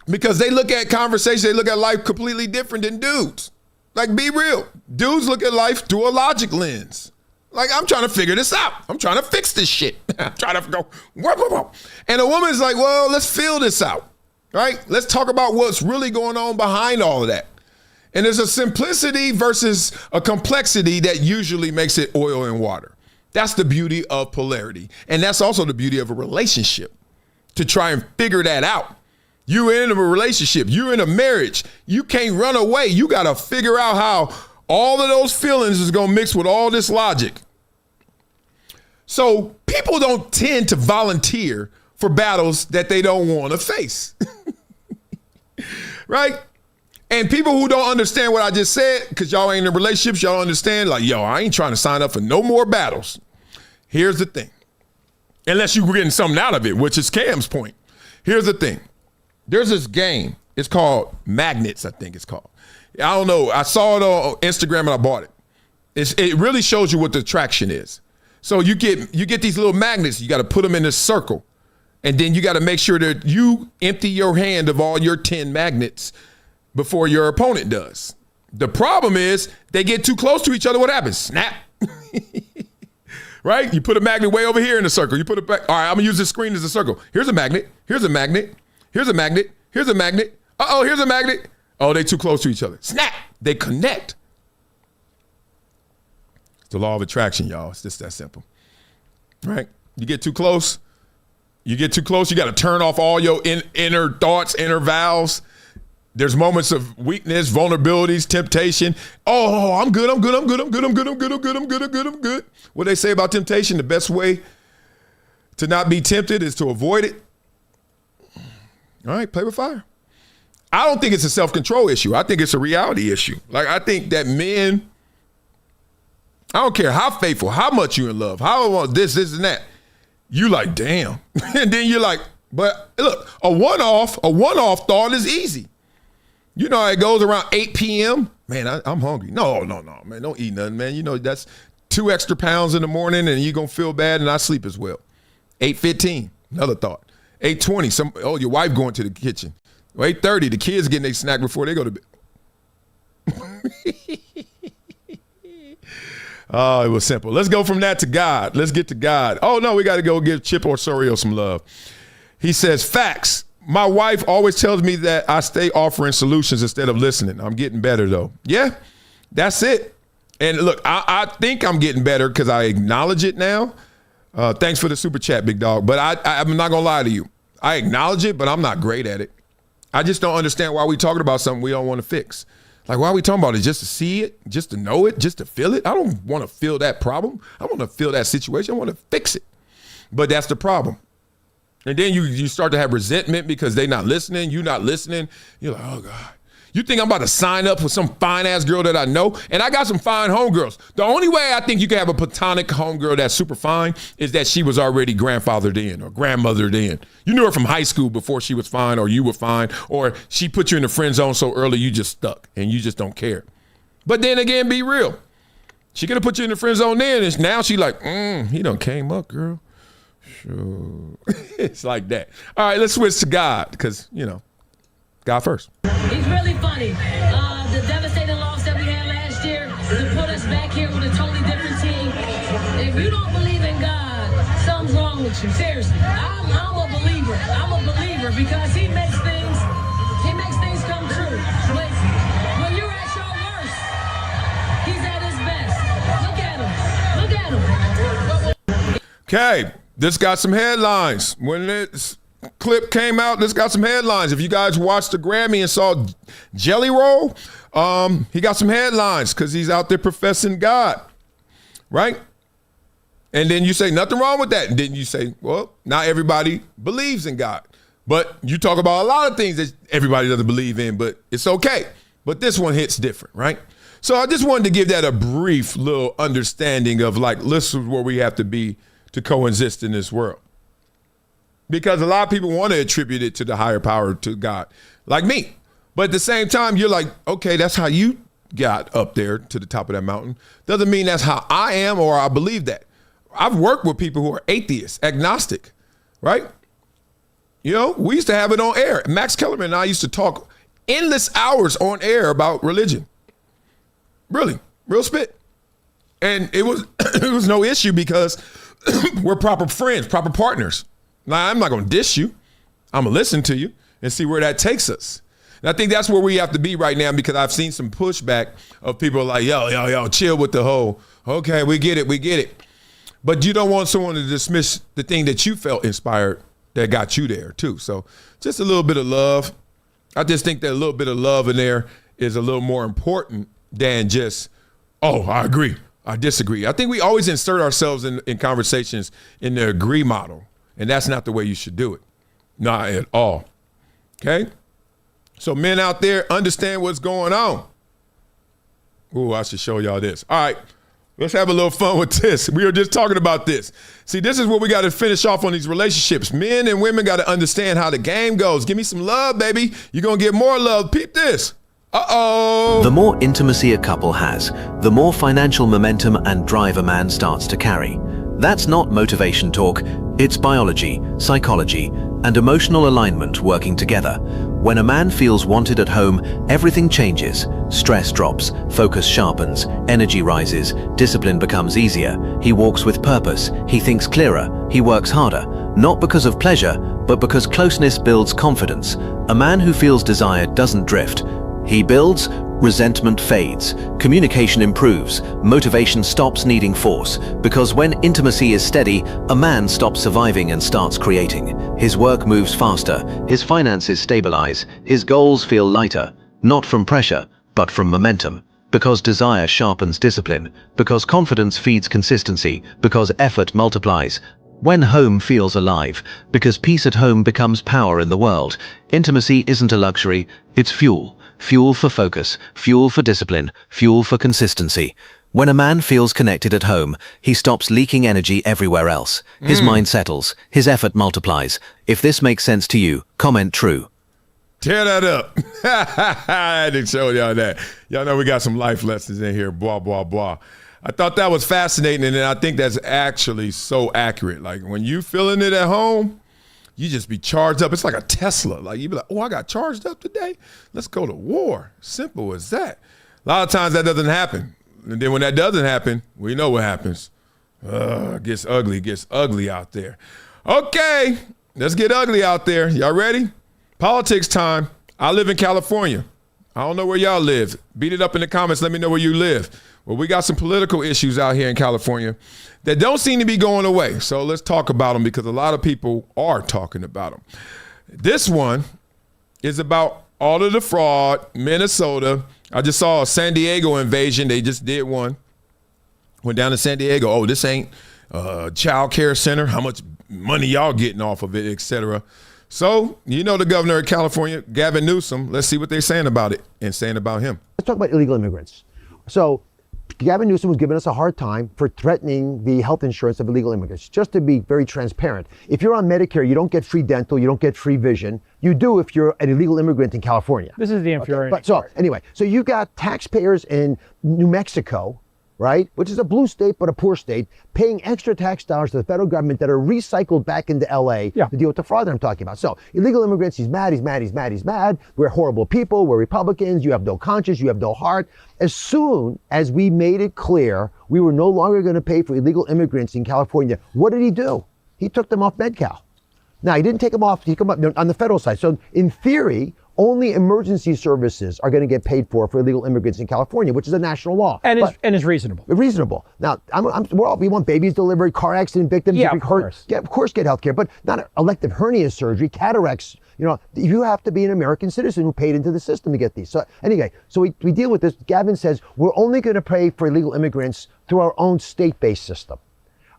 Because they look at conversation, they look at life completely different than dudes. Like, be real. Dudes look at life through a logic lens. Like, I'm trying to figure this out. I'm trying to fix this shit. I'm trying to go, whoa, whoa, whoa. And a woman's like, well, let's feel this out, right? Let's talk about what's really going on behind all of that. And there's a simplicity versus a complexity that usually makes it oil and water. That's the beauty of polarity. And that's also the beauty of a relationship, to try and figure that out. You're in a relationship. You're in a marriage. You can't run away. You got to figure out how all of those feelings is going to mix with all this logic. So people don't tend to volunteer for battles that they don't want to face. Right? And people who don't understand what I just said, because y'all ain't in relationships, y'all understand, like, yo, I ain't trying to sign up for no more battles. Here's the thing. Unless you're getting something out of it, which is Cam's point. Here's the thing. There's this game. It's called Magnets, I think it's called. I don't know. I saw it on Instagram and I bought it. It really shows you what the attraction is. So you get these little magnets. You got to put them in this circle. And then you got to make sure that you empty your hand of all your 10 magnets before your opponent does. The problem is they get too close to each other. What happens? Snap. Right? You put a magnet way over here in the circle. You put it back. All right, I'm going to use this screen as a circle. Here's a magnet. Here's a magnet. Here's a magnet. Here's a magnet. Uh-oh, here's a magnet. Oh, they too close to each other. Snap. They connect. It's the law of attraction, y'all. It's just that simple. Right? You get too close. You got to turn off all your inner thoughts, inner vows. There's moments of weakness, vulnerabilities, temptation. Oh, I'm good. What they say about temptation, the best way to not be tempted is to avoid it. All right, play with fire. I don't think it's a self-control issue. I think it's a reality issue. Like, I think that men, I don't care how faithful, how much you in love, how this and that. You like, damn. And then you're like, but look, a one-off thought is easy. You know how it goes around 8 p.m.? Man, I'm hungry. No, man, don't eat nothing, man. You know, that's 2 extra pounds in the morning and you're going to feel bad and I sleep as well. 8:15, another thought. 8:20, your wife going to the kitchen. 8:30, the kids getting their snack before they go to bed. Oh, it was simple. Let's go from that to God. Let's get to God. Oh, no, we got to go give Chip Osorio some love. He says, facts. My wife always tells me that I stay offering solutions instead of listening. I'm getting better, though. Yeah, that's it. And look, I think I'm getting better because I acknowledge it now. Thanks for the super chat, big dog. But I'm not going to lie to you. I acknowledge it, but I'm not great at it. I just don't understand why we're talking about something we don't want to fix. Like, why are we talking about it? Just to see it? Just to know it? Just to feel it? I don't want to feel that problem. I want to feel that situation. I want to fix it. But that's the problem. And then you start to have resentment because they're not listening. You're not listening. You're like, oh, God. You think I'm about to sign up for some fine-ass girl that I know? And I got some fine homegirls. The only way I think you can have a platonic homegirl that's super fine is that she was already grandfathered in or grandmothered in. You knew her from high school before she was fine or you were fine, or she put you in the friend zone so early you just stuck and you just don't care. But then again, be real. She could have put you in the friend zone then, and now she like, he done came up, girl. Sure. It's like that. All right, let's switch to God, because, God first. He's really funny. The devastating loss that we had last year to put us back here with a totally different team. If you don't believe in God, something's wrong with you. Seriously. I'm a believer. I'm a believer because he makes things come true. When you're at your worst, he's at his best. Look at him. Okay, this got some headlines. When this clip came out, this got some headlines. If you guys watched the Grammy and saw Jelly Roll, he got some headlines because he's out there professing God, right? And then you say nothing wrong with that. And then you say, well, not everybody believes in God. But you talk about a lot of things that everybody doesn't believe in, but it's okay. But this one hits different, right? So I just wanted to give that a brief little understanding of like, this is where we have to be to coexist in this world. Because a lot of people want to attribute it to the higher power, to God, like me. But at the same time, you're like, okay, that's how you got up there to the top of that mountain. Doesn't mean that's how I am or I believe that. I've worked with people who are atheists, agnostic, right? We used to have it on air. Max Kellerman and I used to talk endless hours on air about religion. Really, real spit. And it was no issue because we're proper friends, proper partners. Now, I'm not going to diss you. I'm going to listen to you and see where that takes us. And I think that's where we have to be right now because I've seen some pushback of people like, yo, chill with the whole, okay, we get it. But you don't want someone to dismiss the thing that you felt inspired that got you there too. So just a little bit of love. I just think that a little bit of love in there is a little more important than just, oh, I agree, I disagree. I think we always insert ourselves in conversations in the agree model, and that's not the way you should do it. Not at all. Okay? So men out there, understand what's going on. Ooh, I should show y'all this. All right. Let's have a little fun with this. We were just talking about this. See, this is what we got to finish off on these relationships. Men and women got to understand how the game goes. Give me some love, baby. You're going to get more love. Peep this. Uh-oh. The more intimacy a couple has, the more financial momentum and drive a man starts to carry. That's not motivation talk. It's biology, psychology, and emotional alignment working together. When a man feels wanted at home, everything changes. Stress drops, focus sharpens, energy rises, discipline becomes easier. He walks with purpose, he thinks clearer, he works harder, not because of pleasure, but because closeness builds confidence. A man who feels desired doesn't drift. He builds, resentment fades, communication improves, motivation stops needing force, because when intimacy is steady, a man stops surviving and starts creating. His work moves faster, his finances stabilize, his goals feel lighter, not from pressure, but from momentum. Because desire sharpens discipline, because confidence feeds consistency, because effort multiplies. When home feels alive, because peace at home becomes power in the world. Intimacy isn't a luxury, it's fuel. Fuel for focus, fuel for discipline, fuel for consistency. When a man feels connected at home, he stops leaking energy everywhere else. His mind settles, his effort multiplies. If this makes sense to you, comment true. Tear that up. I had to show y'all that. Y'all know we got some life lessons in here, blah, blah, blah. I thought that was fascinating, and I think that's actually so accurate. Like, when you feeling it at home, you just be charged up. It's like a Tesla. Like, you be like, oh, I got charged up today? Let's go to war. Simple as that. A lot of times that doesn't happen. And then when that doesn't happen, we know what happens. It gets ugly out there. Okay, let's get ugly out there. Y'all ready? Politics time. I live in California. I don't know where y'all live. Beat it up in the comments. Let me know where you live. Well, we got some political issues out here in California that don't seem to be going away. So let's talk about them because a lot of people are talking about them. This one is about all of the fraud, Minnesota. I just saw a San Diego invasion. They just did one. Went down to San Diego. Oh, this ain't a child care center. How much money y'all getting off of it, et cetera. So, you know the governor of California, Gavin Newsom. Let's see what they're saying about it and saying about him. Let's talk about illegal immigrants. So Gavin Newsom was giving us a hard time for threatening the health insurance of illegal immigrants. Just to be very transparent, if you're on Medicare, you don't get free dental, you don't get free vision. You do if you're an illegal immigrant in California. This is the infuriating part. Anyway, so you got taxpayers in New Mexico, right, which is a blue state but a poor state, paying extra tax dollars to the federal government that are recycled back into LA to deal with the fraud that I'm talking about. So illegal immigrants, he's mad. We're horrible people. We're Republicans. You have no conscience. You have no heart. As soon as we made it clear we were no longer going to pay for illegal immigrants in California, what did he do? He took them off Med-Cal. Now, he didn't take them off. He came up on the federal side. So in theory, only emergency services are going to get paid for illegal immigrants in California, which is a national law. And is reasonable. Reasonable. Now, we want babies delivered, car accident victims. Yeah, of course. Yeah, of course get health care, but not elective hernia surgery, cataracts. You have to be an American citizen who paid into the system to get these. So anyway, we deal with this. Gavin says we're only going to pay for illegal immigrants through our own state-based system.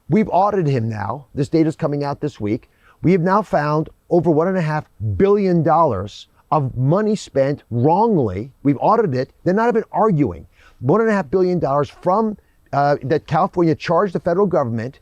We've audited him now. This data is coming out this week. We have now found over $1.5 billion of money spent wrongly. We've audited it. They're not even arguing. $1.5 billion from that California charged the federal government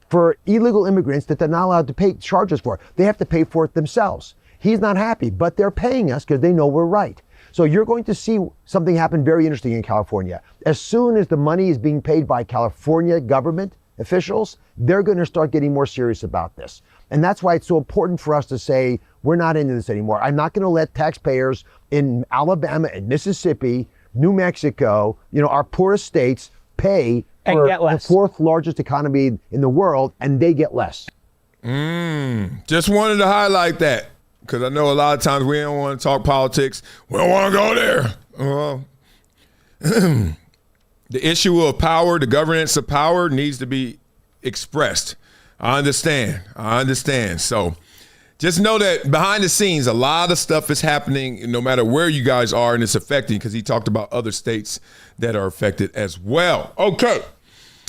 for illegal immigrants that they're not allowed to pay charges for. They have to pay for it themselves. He's not happy, but they're paying us because they know we're right. So you're going to see something happen very interesting in California. As soon as the money is being paid by California government officials, they're going to start getting more serious about this. And that's why it's so important for us to say, we're not into this anymore. I'm not going to let taxpayers in Alabama and Mississippi, New Mexico, our poorest states pay for the fourth largest economy in the world, and they get less. Just wanted to highlight that because I know a lot of times we don't want to talk politics. We don't want to go there. The issue of power, the governance of power needs to be expressed. I understand. So just know that behind the scenes, a lot of stuff is happening no matter where you guys are, and it's affecting because he talked about other states that are affected as well. Okay.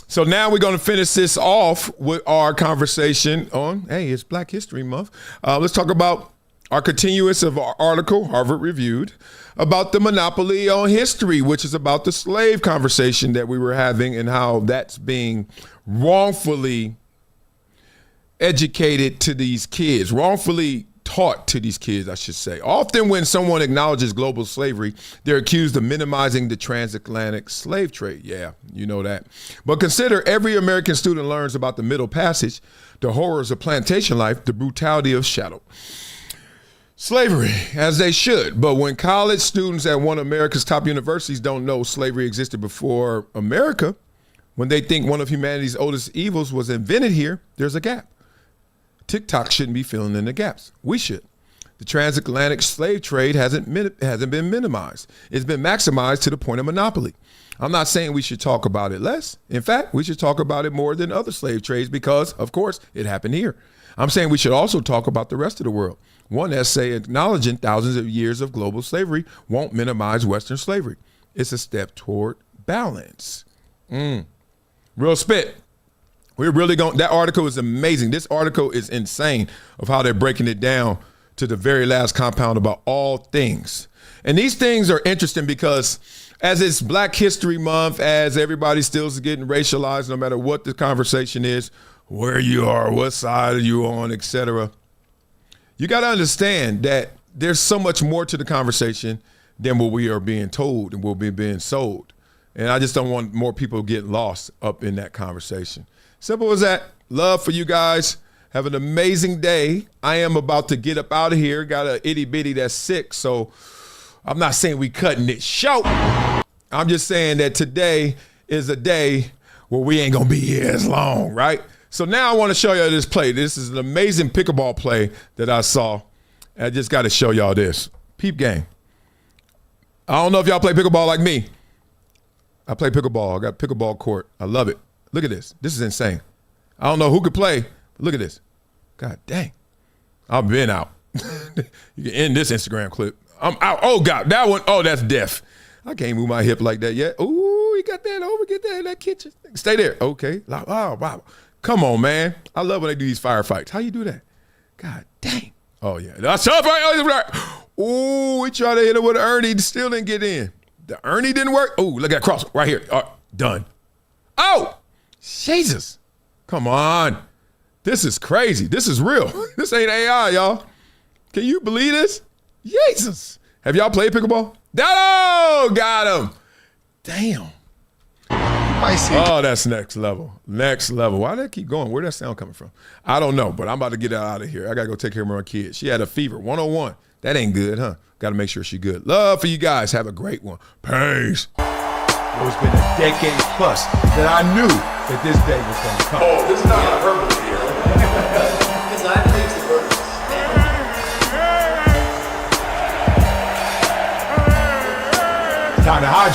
So now we're going to finish this off with our conversation on, it's Black History Month. Let's talk about our continuance of our article, Harvard Reviewed, about the monopoly on history, which is about the slave conversation that we were having and how that's being wrongfully educated to these kids, wrongfully taught to these kids, I should say. Often when someone acknowledges global slavery, they're accused of minimizing the transatlantic slave trade. Yeah, you know that. But consider every American student learns about the Middle Passage, the horrors of plantation life, the brutality of chattel slavery, as they should. But when college students at one of America's top universities don't know slavery existed before America, when they think one of humanity's oldest evils was invented here, there's a gap. TikTok shouldn't be filling in the gaps. We should. The transatlantic slave trade hasn't been minimized. It's been maximized to the point of monopoly. I'm not saying we should talk about it less. In fact, we should talk about it more than other slave trades because, of course, it happened here. I'm saying we should also talk about the rest of the world. One essay acknowledging thousands of years of global slavery won't minimize Western slavery. It's a step toward balance. Real spit. We're really going, that article is amazing. This article is insane of how they're breaking it down to the very last compound about all things. And these things are interesting because as it's Black History Month, as everybody still is getting racialized, no matter what the conversation is, where you are, what side are you on, etc. You got to understand that there's so much more to the conversation than what we are being told and what we're being sold. And I just don't want more people getting lost up in that conversation. Simple as that. Love for you guys. Have an amazing day. I am about to get up out of here. Got an itty bitty that's sick, so I'm not saying we cutting it short. I'm just saying that today is a day where we ain't gonna be here as long, right? So now I want to show you this play. This is an amazing pickleball play that I saw. I just got to show y'all this. Peep game. I don't know if y'all play pickleball like me. I play pickleball. I got a pickleball court. I love it. Look at this. This is insane. I don't know who could play. Look at this. God dang. I've been out. You can end this Instagram clip. I'm out. Oh, God. That one. Oh, that's deaf. I can't move my hip like that yet. Ooh, he got that over. Get that in that kitchen. Stay there. Okay. Oh, wow. Come on, man. I love when they do these firefights. How you do that? God dang. Oh, yeah. That's up. Ooh, we tried to hit it with an Ernie. Still didn't get in. The Ernie didn't work. Ooh, look at that cross right here. Done. Oh, Jesus. Come on. This is crazy. This is real. This ain't AI, y'all. Can you believe this? Jesus. Have y'all played pickleball? Oh, got him. Damn. Oh, that's next level. Next level. Why did that keep going? Where that sound coming from? I don't know, but I'm about to get out of here. I got to go take care of my kids. She had a fever, 101. That ain't good, huh? Got to make sure she's good. Love for you guys. Have a great one. Peace. It's been a decade plus that I knew that this day was going to come. Oh, this is not hyperbole here. Because I believe the verse. Time to hydrate.